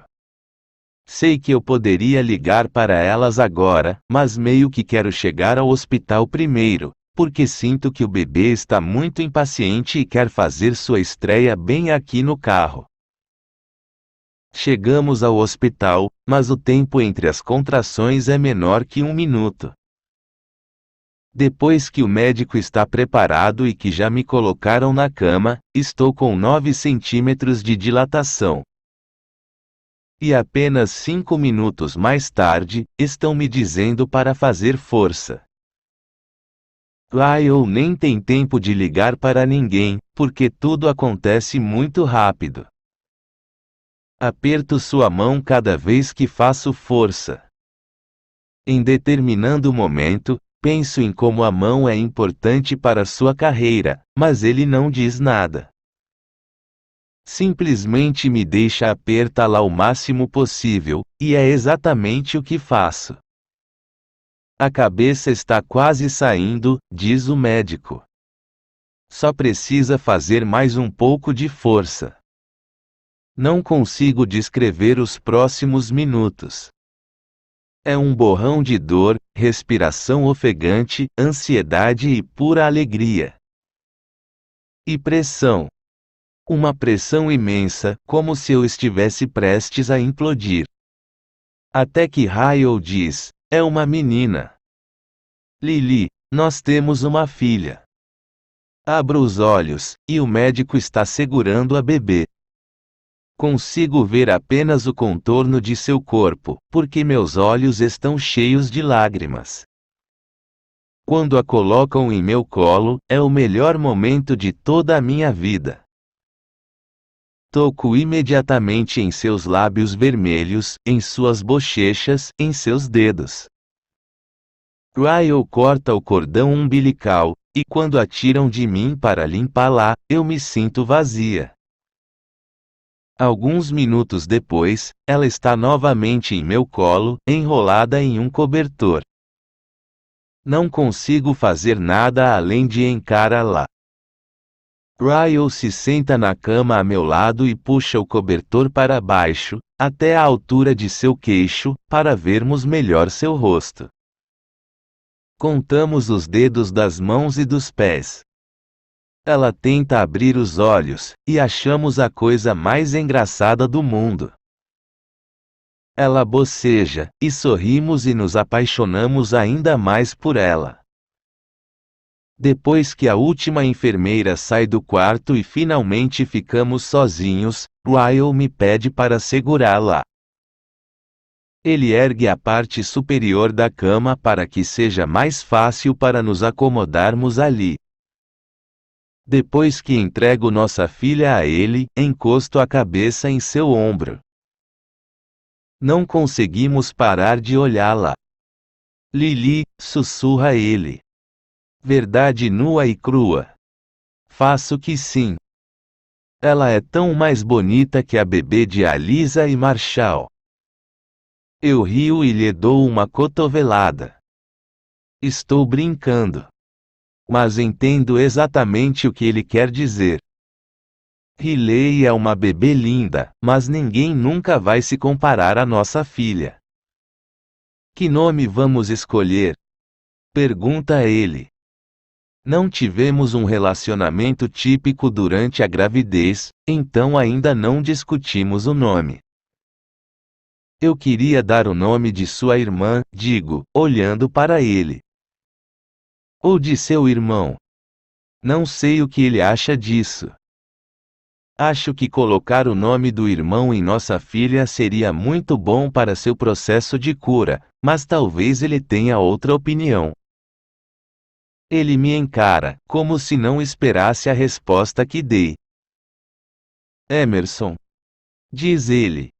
Sei que eu poderia ligar para elas agora, mas meio que quero chegar ao hospital primeiro, porque sinto que o bebê está muito impaciente e quer fazer sua estreia bem aqui no carro. Chegamos ao hospital, mas o tempo entre as contrações é menor que 1 minuto. Depois que o médico está preparado e que já me colocaram na cama, estou com 9 centímetros de dilatação. E apenas 5 minutos mais tarde, estão me dizendo para fazer força. Lyle nem tem tempo de ligar para ninguém, porque tudo acontece muito rápido. Aperto sua mão cada vez que faço força. Em determinado momento, penso em como a mão é importante para sua carreira, mas ele não diz nada. Simplesmente me deixa apertá-la o máximo possível, e é exatamente o que faço. A cabeça está quase saindo, diz o médico. Só precisa fazer mais um pouco de força. Não consigo descrever os próximos minutos. É um borrão de dor, respiração ofegante, ansiedade e pura alegria. E pressão. Uma pressão imensa, como se eu estivesse prestes a implodir. Até que Ryle diz, é uma menina. Lily, nós temos uma filha. Abro os olhos, e o médico está segurando a bebê. Consigo ver apenas o contorno de seu corpo, porque meus olhos estão cheios de lágrimas. Quando a colocam em meu colo, é o melhor momento de toda a minha vida. Toco imediatamente em seus lábios vermelhos, em suas bochechas, em seus dedos. Ryle corta o cordão umbilical, e quando a tiram de mim para limpá-la, eu me sinto vazia. Alguns minutos depois, ela está novamente em meu colo, enrolada em um cobertor. Não consigo fazer nada além de encará-la. Ryle se senta na cama a meu lado e puxa o cobertor para baixo, até a altura de seu queixo, para vermos melhor seu rosto. Contamos os dedos das mãos e dos pés. Ela tenta abrir os olhos, e achamos a coisa mais engraçada do mundo. Ela boceja, e sorrimos e nos apaixonamos ainda mais por ela. Depois que a última enfermeira sai do quarto e finalmente ficamos sozinhos, Ryle me pede para segurá-la. Ele ergue a parte superior da cama para que seja mais fácil para nos acomodarmos ali. Depois que entrego nossa filha a ele, encosto a cabeça em seu ombro. Não conseguimos parar de olhá-la. Lily, sussurra ele. Verdade nua e crua. Faço que sim. Ela é tão mais bonita que a bebê de Alisa e Marshall. Eu rio e lhe dou uma cotovelada. Estou brincando. Mas entendo exatamente o que ele quer dizer. Riley é uma bebê linda, mas ninguém nunca vai se comparar à nossa filha. Que nome vamos escolher? Pergunta ele. Não tivemos um relacionamento típico durante a gravidez, então ainda não discutimos o nome. Eu queria dar o nome de sua irmã, digo, olhando para ele. Ou de seu irmão. Não sei o que ele acha disso. Acho que colocar o nome do irmão em nossa filha seria muito bom para seu processo de cura, mas talvez ele tenha outra opinião. Ele me encara, como se não esperasse a resposta que dei. Emerson, diz ele.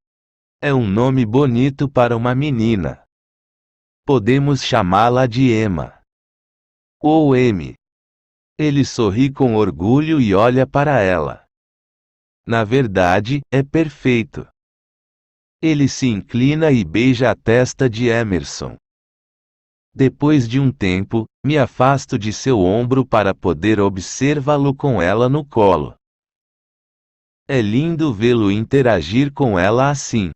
É um nome bonito para uma menina. Podemos chamá-la de Emma. Ou M. Ele sorri com orgulho e olha para ela. Na verdade, é perfeito. Ele se inclina e beija a testa de Emerson. Depois de um tempo, me afasto de seu ombro para poder observá-lo com ela no colo. É lindo vê-lo interagir com ela assim.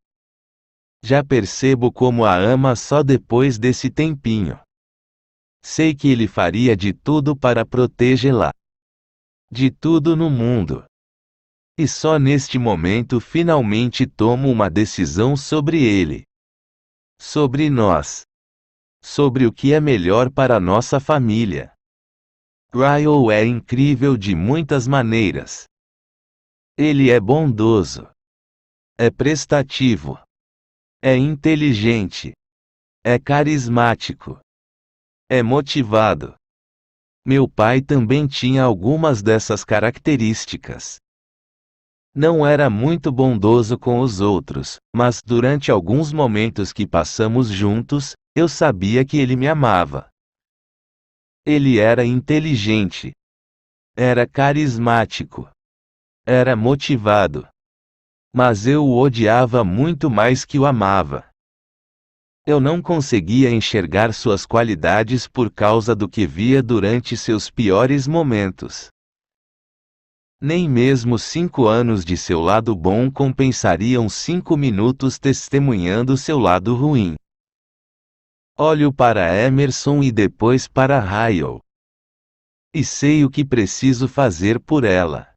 Já percebo como a ama só depois desse tempinho. Sei que ele faria de tudo para protegê-la. De tudo no mundo. E só neste momento finalmente tomo uma decisão sobre ele. Sobre nós. Sobre o que é melhor para nossa família. Ryle é incrível de muitas maneiras. Ele é bondoso. É prestativo. É inteligente. É carismático. É motivado. Meu pai também tinha algumas dessas características. Não era muito bondoso com os outros, mas durante alguns momentos que passamos juntos, eu sabia que ele me amava. Ele era inteligente. Era carismático. Era motivado. Mas eu o odiava muito mais que o amava. Eu não conseguia enxergar suas qualidades por causa do que via durante seus piores momentos. Nem mesmo 5 anos de seu lado bom compensariam 5 minutos testemunhando seu lado ruim. Olho para Emerson e depois para Ryle. E sei o que preciso fazer por ela.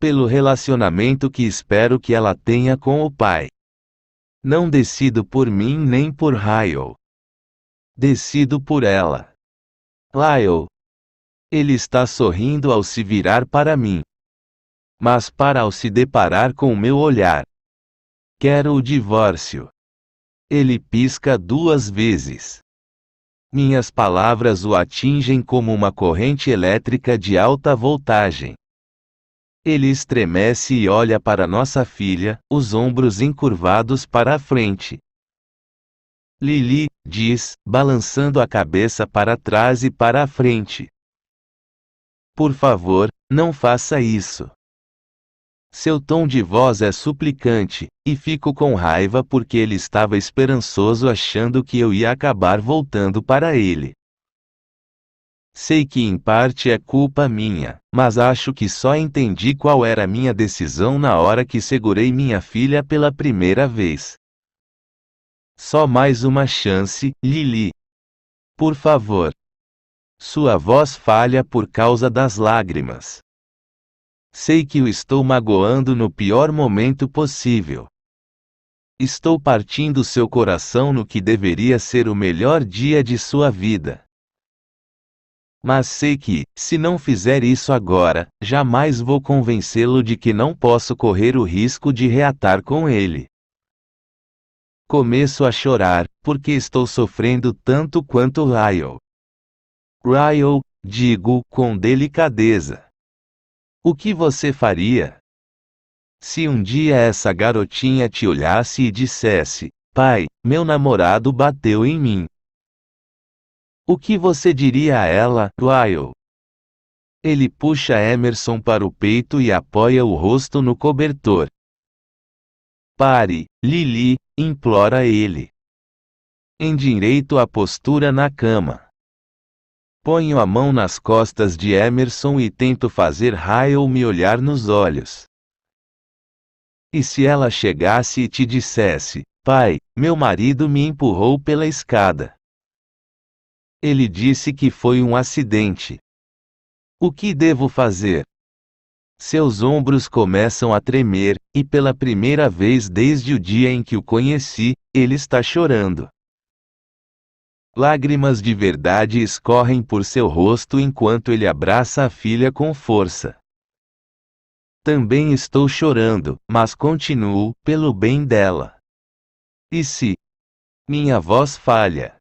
Pelo relacionamento que espero que ela tenha com o pai. Não decido por mim nem por Ryle. Decido por ela. Ryle. Ele está sorrindo ao se virar para mim. Mas para ao se deparar com o meu olhar. Quero o divórcio. Ele pisca 2 vezes. Minhas palavras o atingem como uma corrente elétrica de alta voltagem. Ele estremece e olha para nossa filha, os ombros encurvados para a frente. Lily, diz, balançando a cabeça para trás e para a frente. Por favor, não faça isso. Seu tom de voz é suplicante, e fico com raiva porque ele estava esperançoso achando que eu ia acabar voltando para ele. Sei que em parte é culpa minha, mas acho que só entendi qual era a minha decisão na hora que segurei minha filha pela primeira vez. Só mais uma chance, Lily. Por favor. Sua voz falha por causa das lágrimas. Sei que o estou magoando no pior momento possível. Estou partindo seu coração no que deveria ser o melhor dia de sua vida. Mas sei que, se não fizer isso agora, jamais vou convencê-lo de que não posso correr o risco de reatar com ele. Começo a chorar, porque estou sofrendo tanto quanto Ryle. Ryle, digo, com delicadeza. O que você faria? Se um dia essa garotinha te olhasse e dissesse, pai, meu namorado bateu em mim. O que você diria a ela, Ryle? Ele puxa Emerson para o peito e apoia o rosto no cobertor. Pare, Lily, implora ele. Endireito a postura na cama. Ponho a mão nas costas de Emerson e tento fazer Ryle me olhar nos olhos. E se ela chegasse e te dissesse, pai, meu marido me empurrou pela escada. Ele disse que foi um acidente. O que devo fazer? Seus ombros começam a tremer, e pela primeira vez desde o dia em que o conheci, ele está chorando. Lágrimas de verdade escorrem por seu rosto enquanto ele abraça a filha com força. Também estou chorando, mas continuo, pelo bem dela. E se minha voz falha?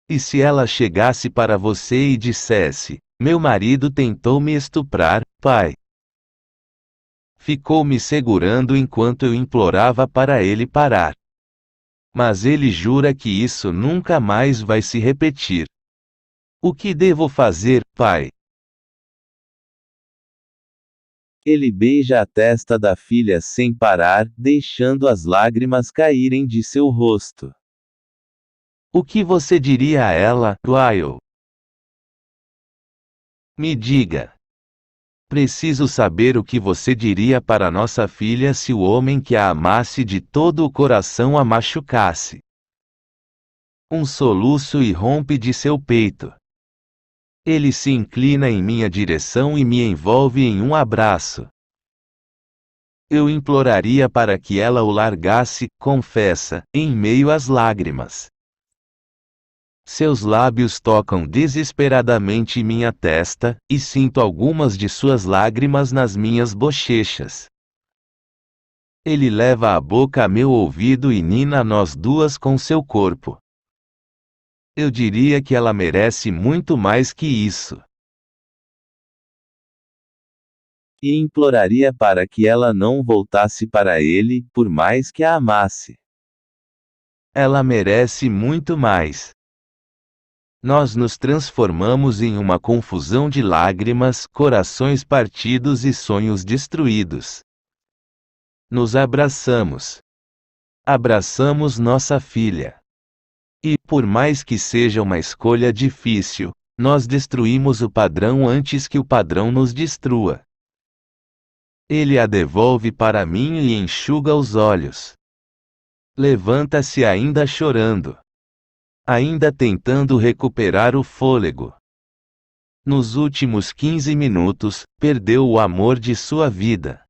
E se ela chegasse para você e dissesse: meu marido tentou me estuprar, pai? Ficou me segurando enquanto eu implorava para ele parar. Mas ele jura que isso nunca mais vai se repetir. O que devo fazer, pai? Ele beija a testa da filha sem parar, deixando as lágrimas caírem de seu rosto. O que você diria a ela, Lyle? Me diga. Preciso saber o que você diria para nossa filha se o homem que a amasse de todo o coração a machucasse. Um soluço irrompe de seu peito. Ele se inclina em minha direção e me envolve em um abraço. Eu imploraria para que ela o largasse, confessa, em meio às lágrimas. Seus lábios tocam desesperadamente minha testa, e sinto algumas de suas lágrimas nas minhas bochechas. Ele leva a boca a meu ouvido e nina nós duas com seu corpo. Eu diria que ela merece muito mais que isso. E imploraria para que ela não voltasse para ele, por mais que a amasse. Ela merece muito mais. Nós nos transformamos em uma confusão de lágrimas, corações partidos e sonhos destruídos. Nos abraçamos. Abraçamos nossa filha. E, por mais que seja uma escolha difícil, nós destruímos o padrão antes que o padrão nos destrua. Ele a devolve para mim e enxuga os olhos. Levanta-se ainda chorando. Ainda tentando recuperar o fôlego. Nos últimos 15 minutos, perdeu o amor de sua vida.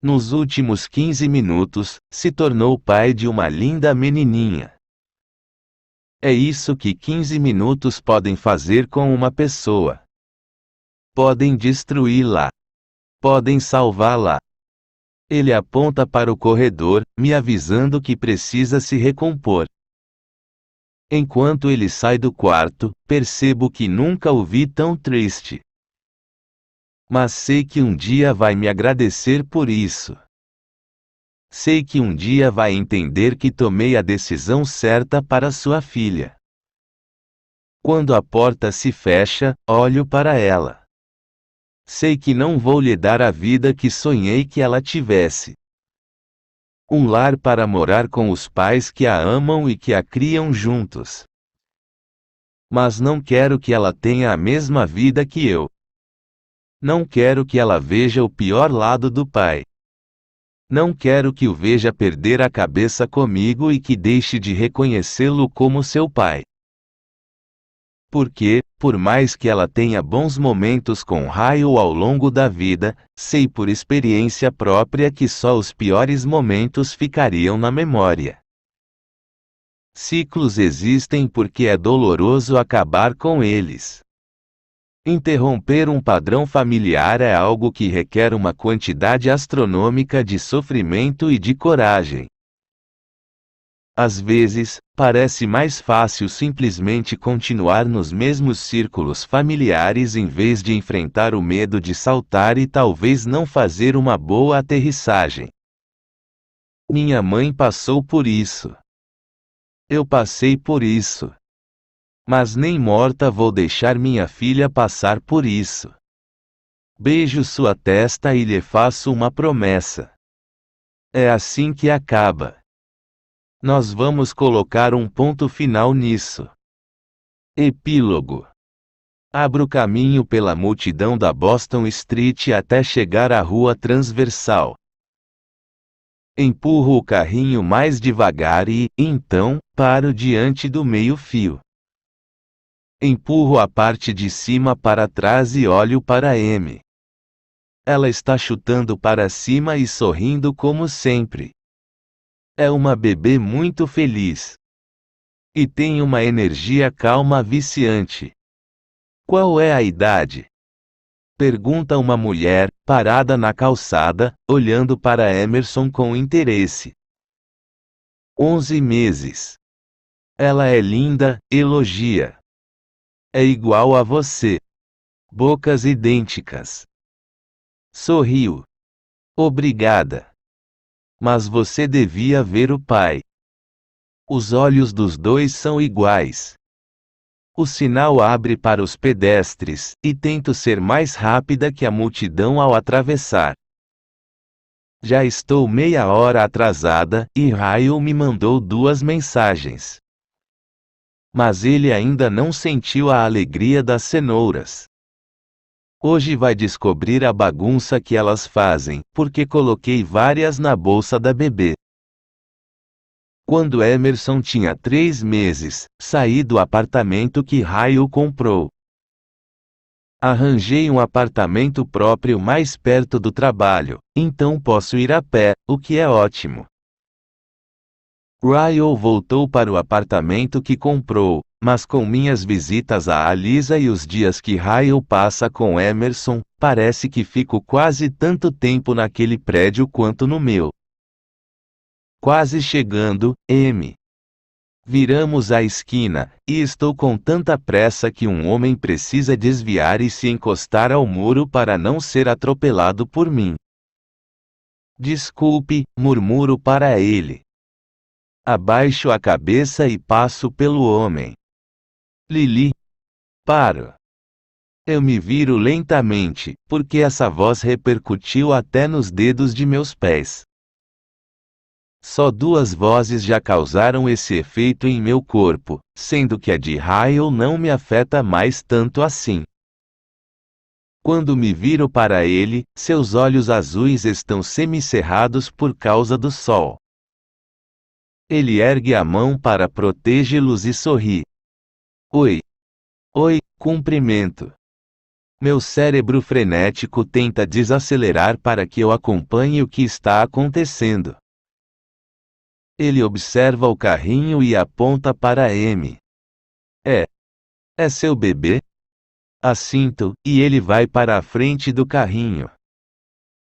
Nos últimos 15 minutos, se tornou pai de uma linda menininha. É isso que 15 minutos podem fazer com uma pessoa. Podem destruí-la. Podem salvá-la. Ele aponta para o corredor, me avisando que precisa se recompor. Enquanto ele sai do quarto, percebo que nunca o vi tão triste. Mas sei que um dia vai me agradecer por isso. Sei que um dia vai entender que tomei a decisão certa para sua filha. Quando a porta se fecha, olho para ela. Sei que não vou lhe dar a vida que sonhei que ela tivesse. Um lar para morar com os pais que a amam e que a criam juntos. Mas não quero que ela tenha a mesma vida que eu. Não quero que ela veja o pior lado do pai. Não quero que o veja perder a cabeça comigo e que deixe de reconhecê-lo como seu pai. Porque, por mais que ela tenha bons momentos com Raio ao longo da vida, sei por experiência própria que só os piores momentos ficariam na memória. Ciclos existem porque é doloroso acabar com eles. Interromper um padrão familiar é algo que requer uma quantidade astronômica de sofrimento e de coragem. Às vezes, parece mais fácil simplesmente continuar nos mesmos círculos familiares em vez de enfrentar o medo de saltar e talvez não fazer uma boa aterrissagem. Minha mãe passou por isso. Eu passei por isso. Mas nem morta vou deixar minha filha passar por isso. Beijo sua testa e lhe faço uma promessa. É assim que acaba. Nós vamos colocar um ponto final nisso. Epílogo. Abro caminho pela multidão da Boston Street até chegar à rua transversal. Empurro o carrinho mais devagar e, então, paro diante do meio-fio. Empurro a parte de cima para trás e olho para M. Ela está chutando para cima e sorrindo como sempre. É uma bebê muito feliz. E tem uma energia calma viciante. Qual é a idade? Pergunta uma mulher, parada na calçada, olhando para Emerson com interesse. 11 meses. Ela é linda, elogia. É igual a você. Bocas idênticas. Sorriu. Obrigada. Mas você devia ver o pai. Os olhos dos dois são iguais. O sinal abre para os pedestres, e tento ser mais rápida que a multidão ao atravessar. Já estou meia hora atrasada, e Ryle me mandou 2 mensagens. Mas ele ainda não sentiu a alegria das cenouras. Hoje vai descobrir a bagunça que elas fazem, porque coloquei várias na bolsa da bebê. Quando Emerson tinha 3 meses, saí do apartamento que Ryle comprou. Arranjei um apartamento próprio mais perto do trabalho, então posso ir a pé, o que é ótimo. Ryle voltou para o apartamento que comprou, mas com minhas visitas a Alisa e os dias que Ryle passa com Emerson, parece que fico quase tanto tempo naquele prédio quanto no meu. Quase chegando, M. Viramos a esquina, e estou com tanta pressa que um homem precisa desviar e se encostar ao muro para não ser atropelado por mim. Desculpe, murmuro para ele. Abaixo a cabeça e passo pelo homem. Lili. Paro. Eu me viro lentamente, porque essa voz repercutiu até nos dedos de meus pés. Só 2 vozes já causaram esse efeito em meu corpo, sendo que a de Ryle não me afeta mais tanto assim. Quando me viro para ele, seus olhos azuis estão semicerrados por causa do sol. Ele ergue a mão para protegê-los e sorri. Oi. Oi, cumprimento. Meu cérebro frenético tenta desacelerar para que eu acompanhe o que está acontecendo. Ele observa o carrinho e aponta para M. É seu bebê? Assinto, e ele vai para a frente do carrinho.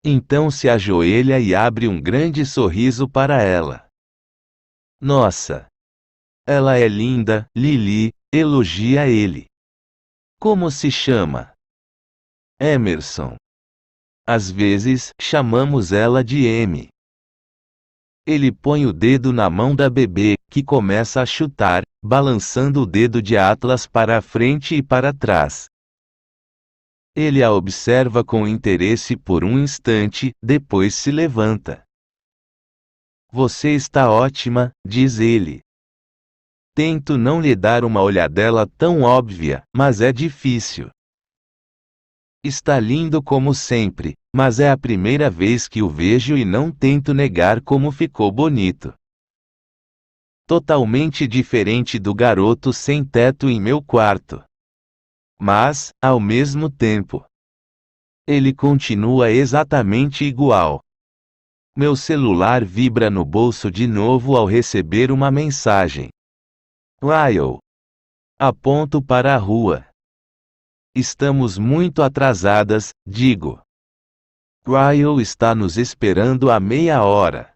Então se ajoelha e abre um grande sorriso para ela. Nossa! Ela é linda, Lili, elogia ele. Como se chama? Emerson. Às vezes, chamamos ela de M. Ele põe o dedo na mão da bebê, que começa a chutar, balançando o dedo de Atlas para a frente e para trás. Ele a observa com interesse por um instante, depois se levanta. Você está ótima, diz ele. Tento não lhe dar uma olhadela tão óbvia, mas é difícil. Está lindo como sempre, mas é a primeira vez que o vejo e não tento negar como ficou bonito. Totalmente diferente do garoto sem teto em meu quarto. Mas, ao mesmo tempo, ele continua exatamente igual. Meu celular vibra no bolso de novo ao receber uma mensagem. Ryle. Aponto para a rua. Estamos muito atrasadas, digo. Ryle está nos esperando há meia hora.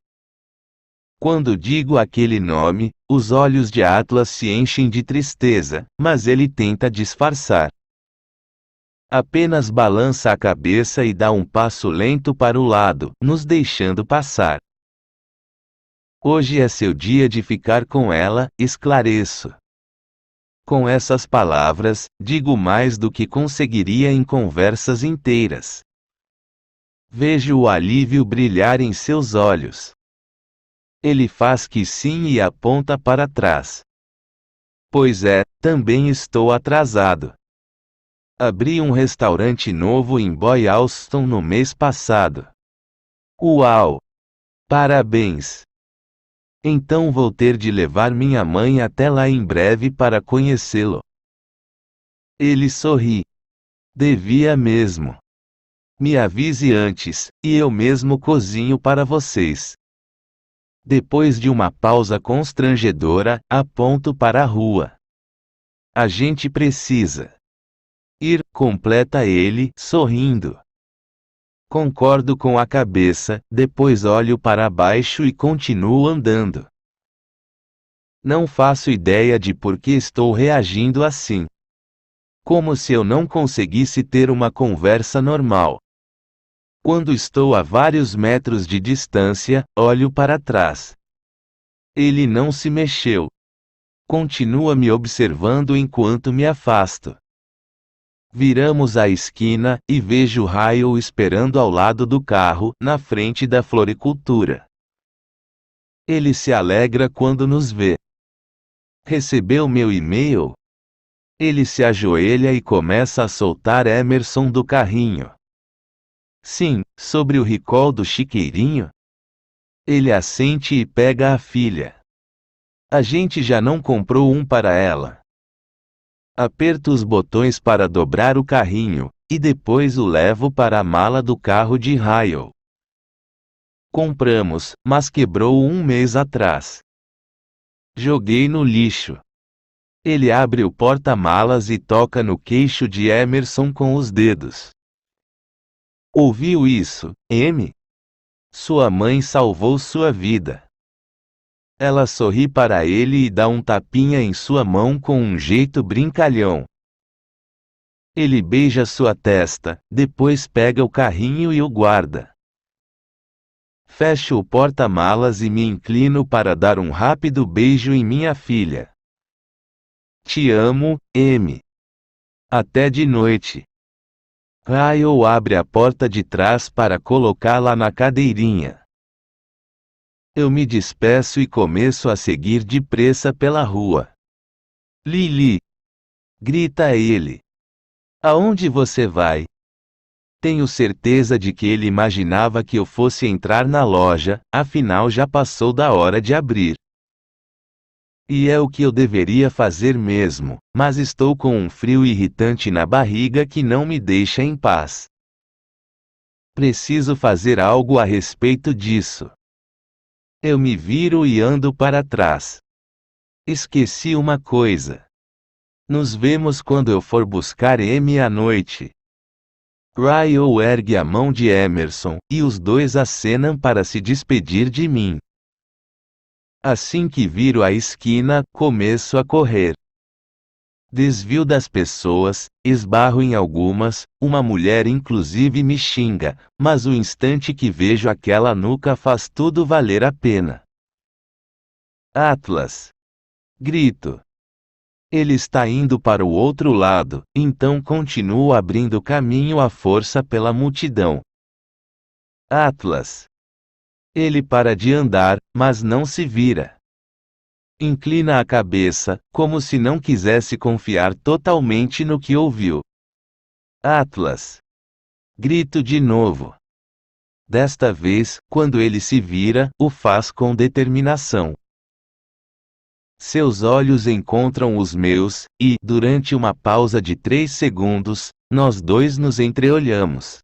Quando digo aquele nome, os olhos de Atlas se enchem de tristeza, mas ele tenta disfarçar. Apenas balança a cabeça e dá um passo lento para o lado, nos deixando passar. Hoje é seu dia de ficar com ela, esclareço. Com essas palavras, digo mais do que conseguiria em conversas inteiras. Vejo o alívio brilhar em seus olhos. Ele faz que sim e aponta para trás. Pois é, também estou atrasado. Abri um restaurante novo em Boy Alston no mês passado. Uau! Parabéns! Então vou ter de levar minha mãe até lá em breve para conhecê-lo. Ele sorri. Devia mesmo. Me avise antes, e eu mesmo cozinho para vocês. Depois de uma pausa constrangedora, aponto para a rua. A gente precisa ir, completa ele, sorrindo. Concordo com a cabeça, depois olho para baixo e continuo andando. Não faço ideia de por que estou reagindo assim. Como se eu não conseguisse ter uma conversa normal. Quando estou a vários metros de distância, olho para trás. Ele não se mexeu. Continua me observando enquanto me afasto. Viramos a esquina, e vejo Ryle esperando ao lado do carro, na frente da floricultura. Ele se alegra quando nos vê. Recebeu meu e-mail? Ele se ajoelha e começa a soltar Emerson do carrinho. Sim, sobre o recall do chiqueirinho? Ele assente e pega a filha. A gente já não comprou um para ela. Aperto os botões para dobrar o carrinho, e depois o levo para a mala do carro de Ryle. Compramos, mas quebrou um mês atrás. Joguei no lixo. Ele abre o porta-malas e toca no queixo de Emerson com os dedos. Ouviu isso, M? Sua mãe salvou sua vida. Ela sorri para ele e dá um tapinha em sua mão com um jeito brincalhão. Ele beija sua testa, depois pega o carrinho e o guarda. Fecho o porta-malas e me inclino para dar um rápido beijo em minha filha. Te amo, M. Até de noite. Ryle abre a porta de trás para colocá-la na cadeirinha. Eu me despeço e começo a seguir depressa pela rua. Lili! Grita ele. Aonde você vai? Tenho certeza de que ele imaginava que eu fosse entrar na loja, afinal já passou da hora de abrir. E é o que eu deveria fazer mesmo, mas estou com um frio irritante na barriga que não me deixa em paz. Preciso fazer algo a respeito disso. Eu me viro e ando para trás. Esqueci uma coisa. Nos vemos quando eu for buscar M à noite. Ryle ergue a mão de Emerson, e os dois acenam para se despedir de mim. Assim que viro a esquina, começo a correr. Desvio das pessoas, esbarro em algumas, uma mulher inclusive me xinga, mas o instante que vejo aquela nuca faz tudo valer a pena. Atlas! Grito. Ele está indo para o outro lado, então continuo abrindo caminho à força pela multidão. Atlas! Ele para de andar, mas não se vira. Inclina a cabeça, como se não quisesse confiar totalmente no que ouviu. Atlas! Grito de novo. Desta vez, quando ele se vira, o faz com determinação. Seus olhos encontram os meus, e, durante uma pausa de 3 segundos, nós dois nos entreolhamos.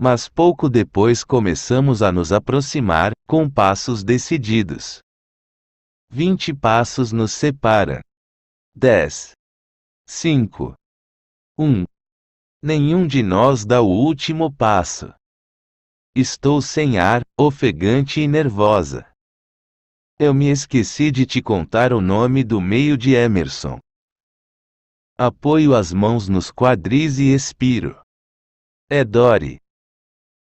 Mas pouco depois começamos a nos aproximar, com passos decididos. 20 passos nos separa. 10. 5. 1. Nenhum de nós dá o último passo. Estou sem ar, ofegante e nervosa. Eu me esqueci de te contar o nome do meio de Emerson. Apoio as mãos nos quadris e expiro. É Dory.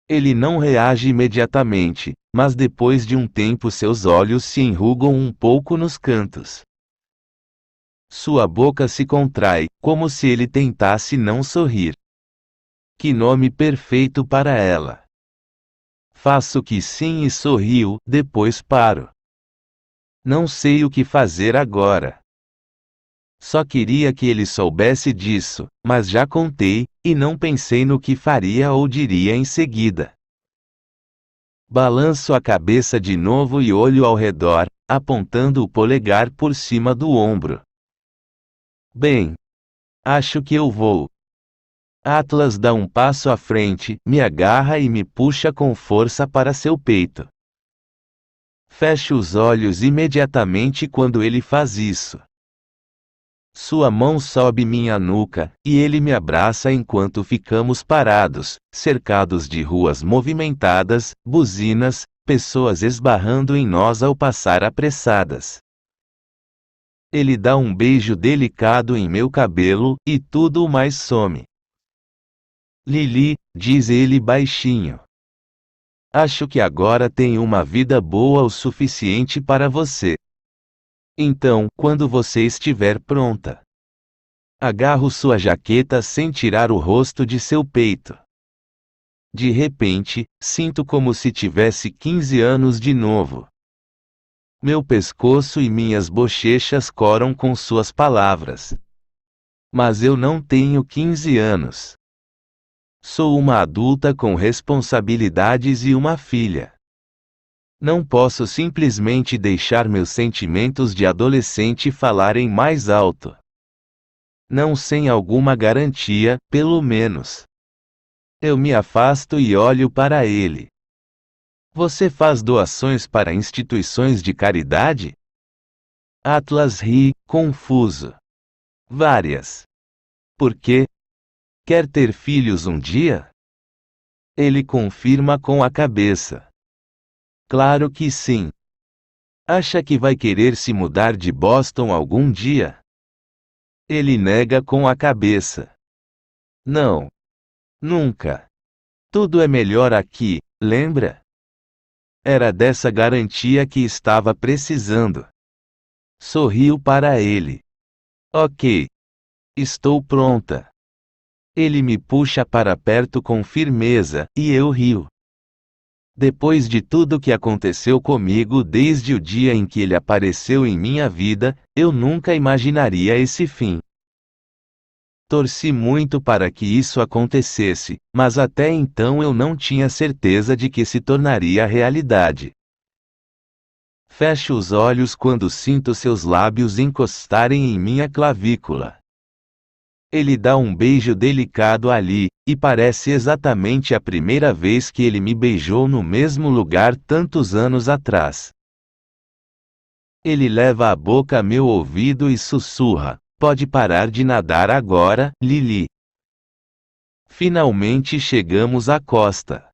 Ele não reage imediatamente, mas depois de um tempo seus olhos se enrugam um pouco nos cantos. Sua boca se contrai, como se ele tentasse não sorrir. Que nome perfeito para ela. Faço que sim e sorrio, depois paro. Não sei o que fazer agora. Só queria que ele soubesse disso, mas já contei, e não pensei no que faria ou diria em seguida. Balanço a cabeça de novo e olho ao redor, apontando o polegar por cima do ombro. Bem, acho que eu vou. Atlas dá um passo à frente, me agarra e me puxa com força para seu peito. Fecho os olhos imediatamente quando ele faz isso. Sua mão sobe minha nuca, e ele me abraça enquanto ficamos parados, cercados de ruas movimentadas, buzinas, pessoas esbarrando em nós ao passar apressadas. Ele dá um beijo delicado em meu cabelo, e tudo mais some. Lili, diz ele baixinho. Acho que agora tenho uma vida boa o suficiente para você. Então, quando você estiver pronta. Agarro sua jaqueta sem tirar o rosto de seu peito. De repente, sinto como se tivesse 15 anos de novo. Meu pescoço e minhas bochechas coram com suas palavras. Mas eu não tenho 15 anos. Sou uma adulta com responsabilidades e uma filha. Não posso simplesmente deixar meus sentimentos de adolescente falarem mais alto. Não sem alguma garantia, pelo menos. Eu me afasto e olho para ele. Você faz doações para instituições de caridade? Atlas ri, confuso. Várias. Por quê? Quer ter filhos um dia? Ele confirma com a cabeça. Claro que sim. Acha que vai querer se mudar de Boston algum dia? Ele nega com a cabeça. Não. Nunca. Tudo é melhor aqui, lembra? Era dessa garantia que estava precisando. Sorriu para ele. Ok. Estou pronta. Ele me puxa para perto com firmeza, e eu rio. Depois de tudo que aconteceu comigo desde o dia em que ele apareceu em minha vida, eu nunca imaginaria esse fim. Torci muito para que isso acontecesse, mas até então eu não tinha certeza de que se tornaria realidade. Fecho os olhos quando sinto seus lábios encostarem em minha clavícula. Ele dá um beijo delicado ali, e parece exatamente a primeira vez que ele me beijou no mesmo lugar tantos anos atrás. Ele leva a boca a meu ouvido e sussurra: pode parar de nadar agora, Lili. Finalmente chegamos à costa.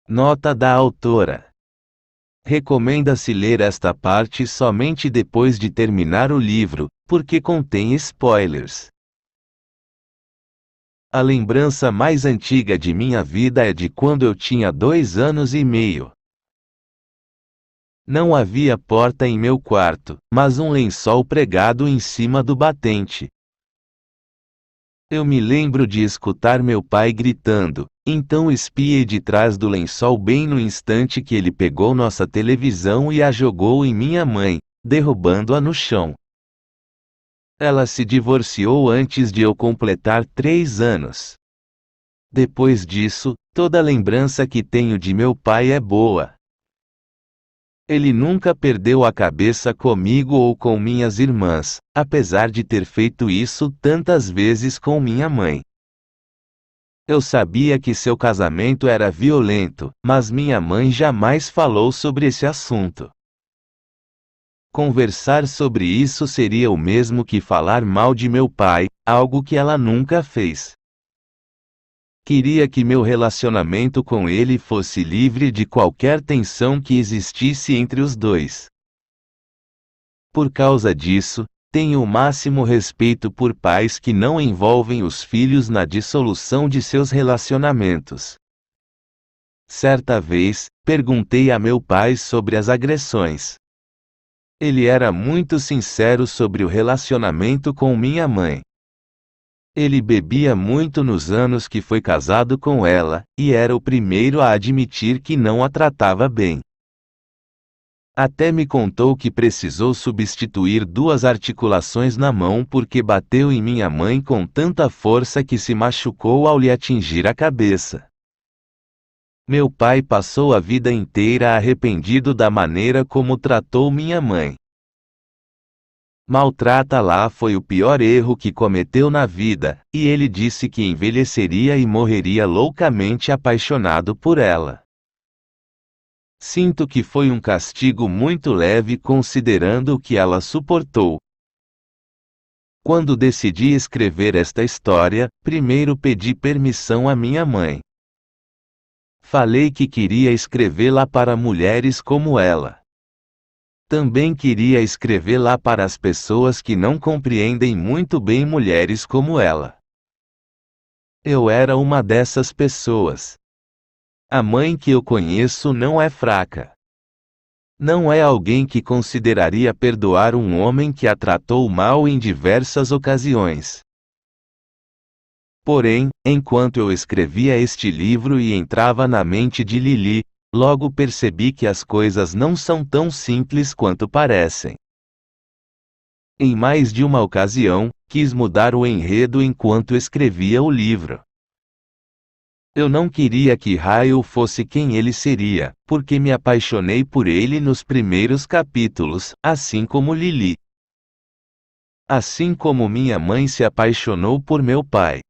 Nota da autora. Recomenda-se ler esta parte somente depois de terminar o livro, porque contém spoilers. A lembrança mais antiga de minha vida é de quando eu tinha 2 anos e meio. Não havia porta em meu quarto, mas um lençol pregado em cima do batente. Eu me lembro de escutar meu pai gritando, então espiei de trás do lençol bem no instante que ele pegou nossa televisão e a jogou em minha mãe, derrubando-a no chão. Ela se divorciou antes de eu completar 3 anos. Depois disso, toda lembrança que tenho de meu pai é boa. Ele nunca perdeu a cabeça comigo ou com minhas irmãs, apesar de ter feito isso tantas vezes com minha mãe. Eu sabia que seu casamento era violento, mas minha mãe jamais falou sobre esse assunto. Conversar sobre isso seria o mesmo que falar mal de meu pai, algo que ela nunca fez. Queria que meu relacionamento com ele fosse livre de qualquer tensão que existisse entre os dois. Por causa disso, tenho o máximo respeito por pais que não envolvem os filhos na dissolução de seus relacionamentos. Certa vez, perguntei a meu pai sobre as agressões. Ele era muito sincero sobre o relacionamento com minha mãe. Ele bebia muito nos anos que foi casado com ela, e era o primeiro a admitir que não a tratava bem. Até me contou que precisou substituir 2 articulações na mão porque bateu em minha mãe com tanta força que se machucou ao lhe atingir a cabeça. Meu pai passou a vida inteira arrependido da maneira como tratou minha mãe. Maltrata-la foi o pior erro que cometeu na vida, e ele disse que envelheceria e morreria loucamente apaixonado por ela. Sinto que foi um castigo muito leve considerando o que ela suportou. Quando decidi escrever esta história, primeiro pedi permissão à minha mãe. Falei que queria escrevê-la para mulheres como ela. Também queria escrevê-la para as pessoas que não compreendem muito bem mulheres como ela. Eu era uma dessas pessoas. A mãe que eu conheço não é fraca. Não é alguém que consideraria perdoar um homem que a tratou mal em diversas ocasiões. Porém, enquanto eu escrevia este livro e entrava na mente de Lili, logo percebi que as coisas não são tão simples quanto parecem. Em mais de uma ocasião, quis mudar o enredo enquanto escrevia o livro. Eu não queria que Ryle fosse quem ele seria, porque me apaixonei por ele nos primeiros capítulos, assim como Lili. Assim como minha mãe se apaixonou por meu pai.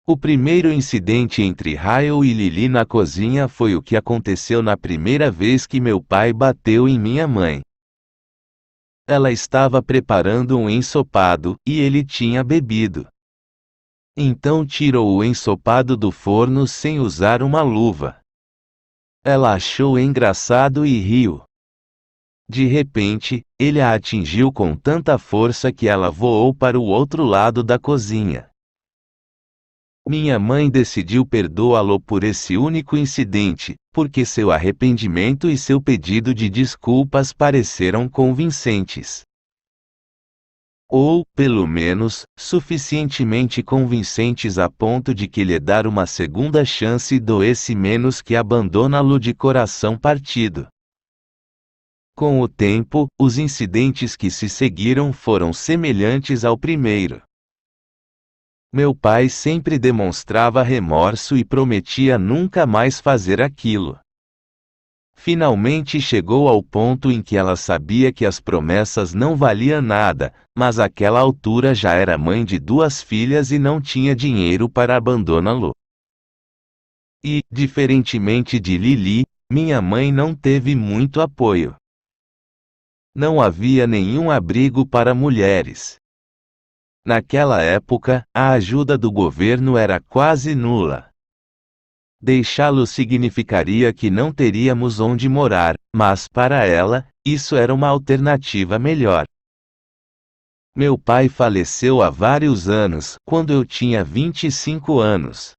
O primeiro incidente entre Ryle e Lili na cozinha foi o que aconteceu na primeira vez que meu pai bateu em minha mãe. Ela estava preparando um ensopado, e ele tinha bebido. Então tirou o ensopado do forno sem usar uma luva. Ela achou engraçado e riu. De repente, ele a atingiu com tanta força que ela voou para o outro lado da cozinha. Minha mãe decidiu perdoá-lo por esse único incidente, porque seu arrependimento e seu pedido de desculpas pareceram convincentes. Ou, pelo menos, suficientemente convincentes a ponto de que lhe dar uma segunda chance doesse menos que abandona-lo de coração partido. Com o tempo, os incidentes que se seguiram foram semelhantes ao primeiro. Meu pai sempre demonstrava remorso e prometia nunca mais fazer aquilo. Finalmente chegou ao ponto em que ela sabia que as promessas não valiam nada, mas àquela altura já era mãe de 2 filhas e não tinha dinheiro para abandoná-lo. E, diferentemente de Lili, minha mãe não teve muito apoio. Não havia nenhum abrigo para mulheres. Naquela época, a ajuda do governo era quase nula. Deixá-lo significaria que não teríamos onde morar, mas para ela, isso era uma alternativa melhor. Meu pai faleceu há vários anos, quando eu tinha 25 anos.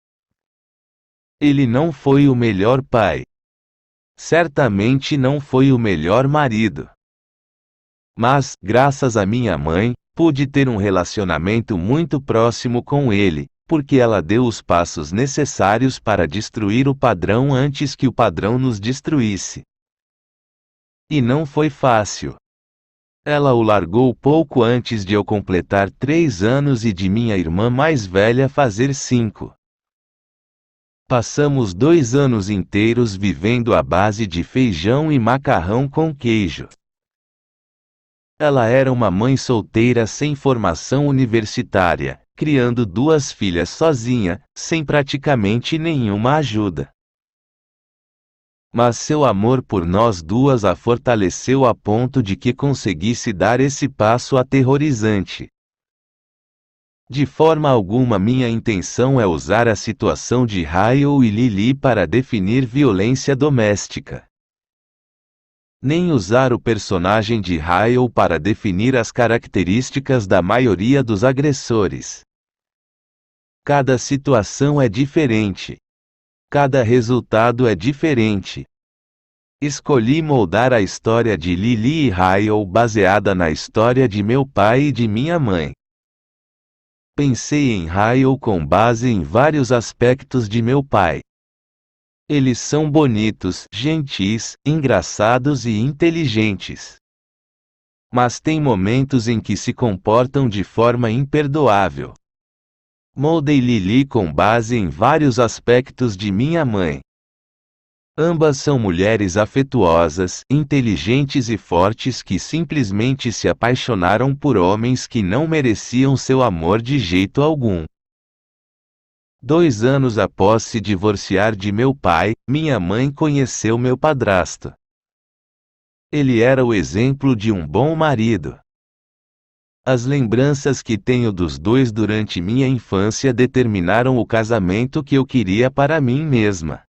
Ele não foi o melhor pai. Certamente não foi o melhor marido. Mas, graças à minha mãe, pude ter um relacionamento muito próximo com ele, porque ela deu os passos necessários para destruir o padrão antes que o padrão nos destruísse. E não foi fácil. Ela o largou pouco antes de eu completar 3 anos e de minha irmã mais velha fazer 5. Passamos 2 anos inteiros vivendo à base de feijão e macarrão com queijo. Ela era uma mãe solteira sem formação universitária, criando 2 filhas sozinha, sem praticamente nenhuma ajuda. Mas seu amor por nós duas a fortaleceu a ponto de que conseguisse dar esse passo aterrorizante. De forma alguma minha intenção é usar a situação de Ryle e Lili para definir violência doméstica. Nem usar o personagem de Ryle para definir as características da maioria dos agressores. Cada situação é diferente. Cada resultado é diferente. Escolhi moldar a história de Lili e Ryle baseada na história de meu pai e de minha mãe. Pensei em Ryle com base em vários aspectos de meu pai. Eles são bonitos, gentis, engraçados e inteligentes. Mas tem momentos em que se comportam de forma imperdoável. Moldei Lili com base em vários aspectos de minha mãe. Ambas são mulheres afetuosas, inteligentes e fortes que simplesmente se apaixonaram por homens que não mereciam seu amor de jeito algum. 2 anos após se divorciar de meu pai, minha mãe conheceu meu padrasto. Ele era o exemplo de um bom marido. As lembranças que tenho dos dois durante minha infância determinaram o casamento que eu queria para mim mesma.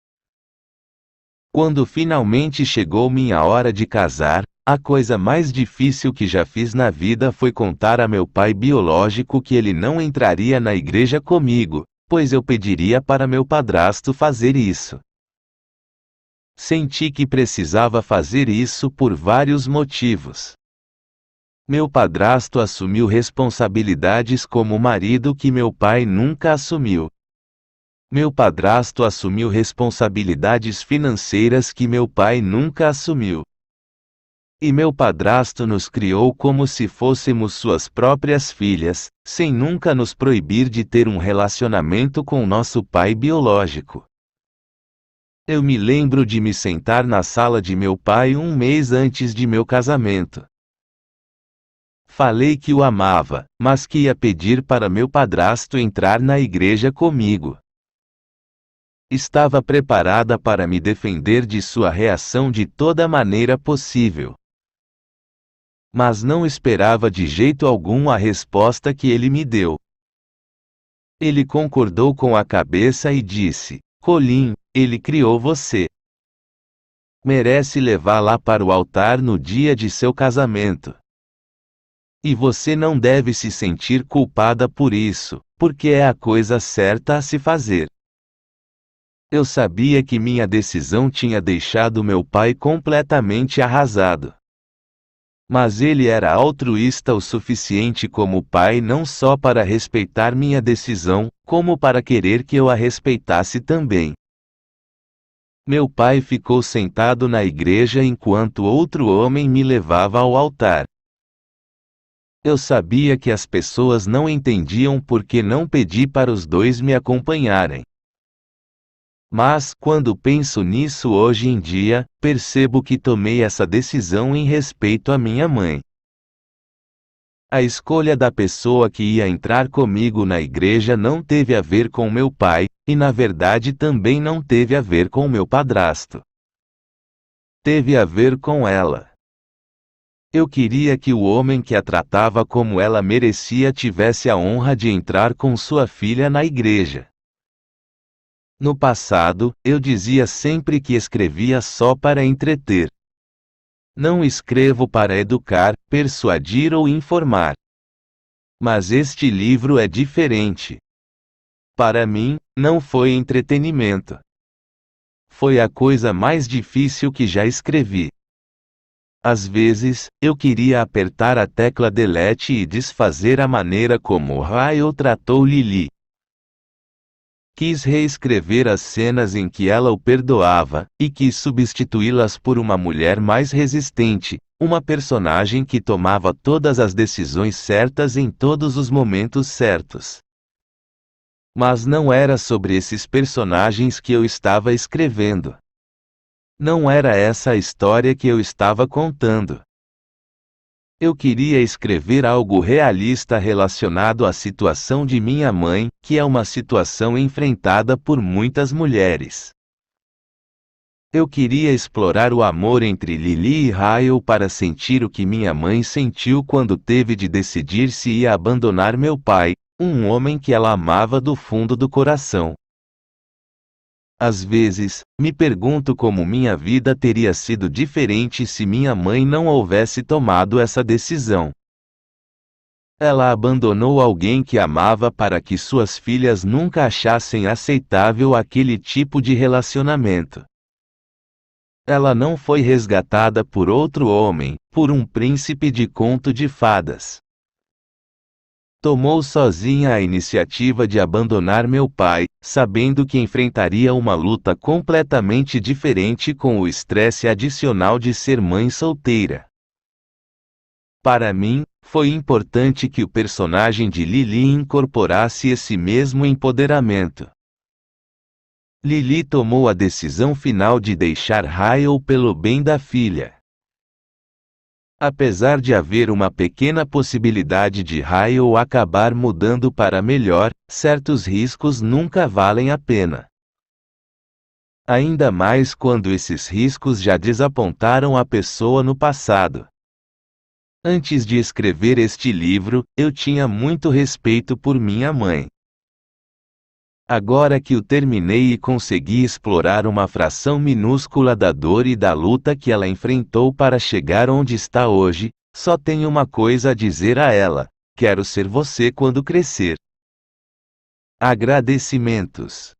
Quando finalmente chegou minha hora de casar, a coisa mais difícil que já fiz na vida foi contar a meu pai biológico que ele não entraria na igreja comigo, pois eu pediria para meu padrasto fazer isso. Senti que precisava fazer isso por vários motivos. Meu padrasto assumiu responsabilidades como marido que meu pai nunca assumiu. Meu padrasto assumiu responsabilidades financeiras que meu pai nunca assumiu. E meu padrasto nos criou como se fôssemos suas próprias filhas, sem nunca nos proibir de ter um relacionamento com nosso pai biológico. Eu me lembro de me sentar na sala de meu pai um mês antes de meu casamento. Falei que o amava, mas que ia pedir para meu padrasto entrar na igreja comigo. Estava preparada para me defender de sua reação de toda maneira possível. Mas não esperava de jeito algum a resposta que ele me deu. Ele concordou com a cabeça e disse: Colin, ele criou você. Merece levá-la para o altar no dia de seu casamento. E você não deve se sentir culpada por isso, porque é a coisa certa a se fazer. Eu sabia que minha decisão tinha deixado meu pai completamente arrasado. Mas ele era altruísta o suficiente como pai não só para respeitar minha decisão, como para querer que eu a respeitasse também. Meu pai ficou sentado na igreja enquanto outro homem me levava ao altar. Eu sabia que as pessoas não entendiam por que não pedi para os dois me acompanharem. Mas, quando penso nisso hoje em dia, percebo que tomei essa decisão em respeito à minha mãe. A escolha da pessoa que ia entrar comigo na igreja não teve a ver com meu pai, e na verdade também não teve a ver com meu padrasto. Teve a ver com ela. Eu queria que o homem que a tratava como ela merecia tivesse a honra de entrar com sua filha na igreja. No passado, eu dizia sempre que escrevia só para entreter. Não escrevo para educar, persuadir ou informar. Mas este livro é diferente. Para mim, não foi entretenimento. Foi a coisa mais difícil que já escrevi. Às vezes, eu queria apertar a tecla delete e desfazer a maneira como Ryle tratou Lily. Quis reescrever as cenas em que ela o perdoava, e quis substituí-las por uma mulher mais resistente, uma personagem que tomava todas as decisões certas em todos os momentos certos. Mas não era sobre esses personagens que eu estava escrevendo. Não era essa a história que eu estava contando. Eu queria escrever algo realista relacionado à situação de minha mãe, que é uma situação enfrentada por muitas mulheres. Eu queria explorar o amor entre Lily e Ryle para sentir o que minha mãe sentiu quando teve de decidir se ia abandonar meu pai, um homem que ela amava do fundo do coração. Às vezes, me pergunto como minha vida teria sido diferente se minha mãe não houvesse tomado essa decisão. Ela abandonou alguém que amava para que suas filhas nunca achassem aceitável aquele tipo de relacionamento. Ela não foi resgatada por outro homem, por um príncipe de conto de fadas. Tomou sozinha a iniciativa de abandonar meu pai, sabendo que enfrentaria uma luta completamente diferente com o estresse adicional de ser mãe solteira. Para mim, foi importante que o personagem de Lily incorporasse esse mesmo empoderamento. Lily tomou a decisão final de deixar Ryle pelo bem da filha. Apesar de haver uma pequena possibilidade de Ryle acabar mudando para melhor, certos riscos nunca valem a pena. Ainda mais quando esses riscos já desapontaram a pessoa no passado. Antes de escrever este livro, eu tinha muito respeito por minha mãe. Agora que o terminei e consegui explorar uma fração minúscula da dor e da luta que ela enfrentou para chegar onde está hoje, só tenho uma coisa a dizer a ela: quero ser você quando crescer. Agradecimentos.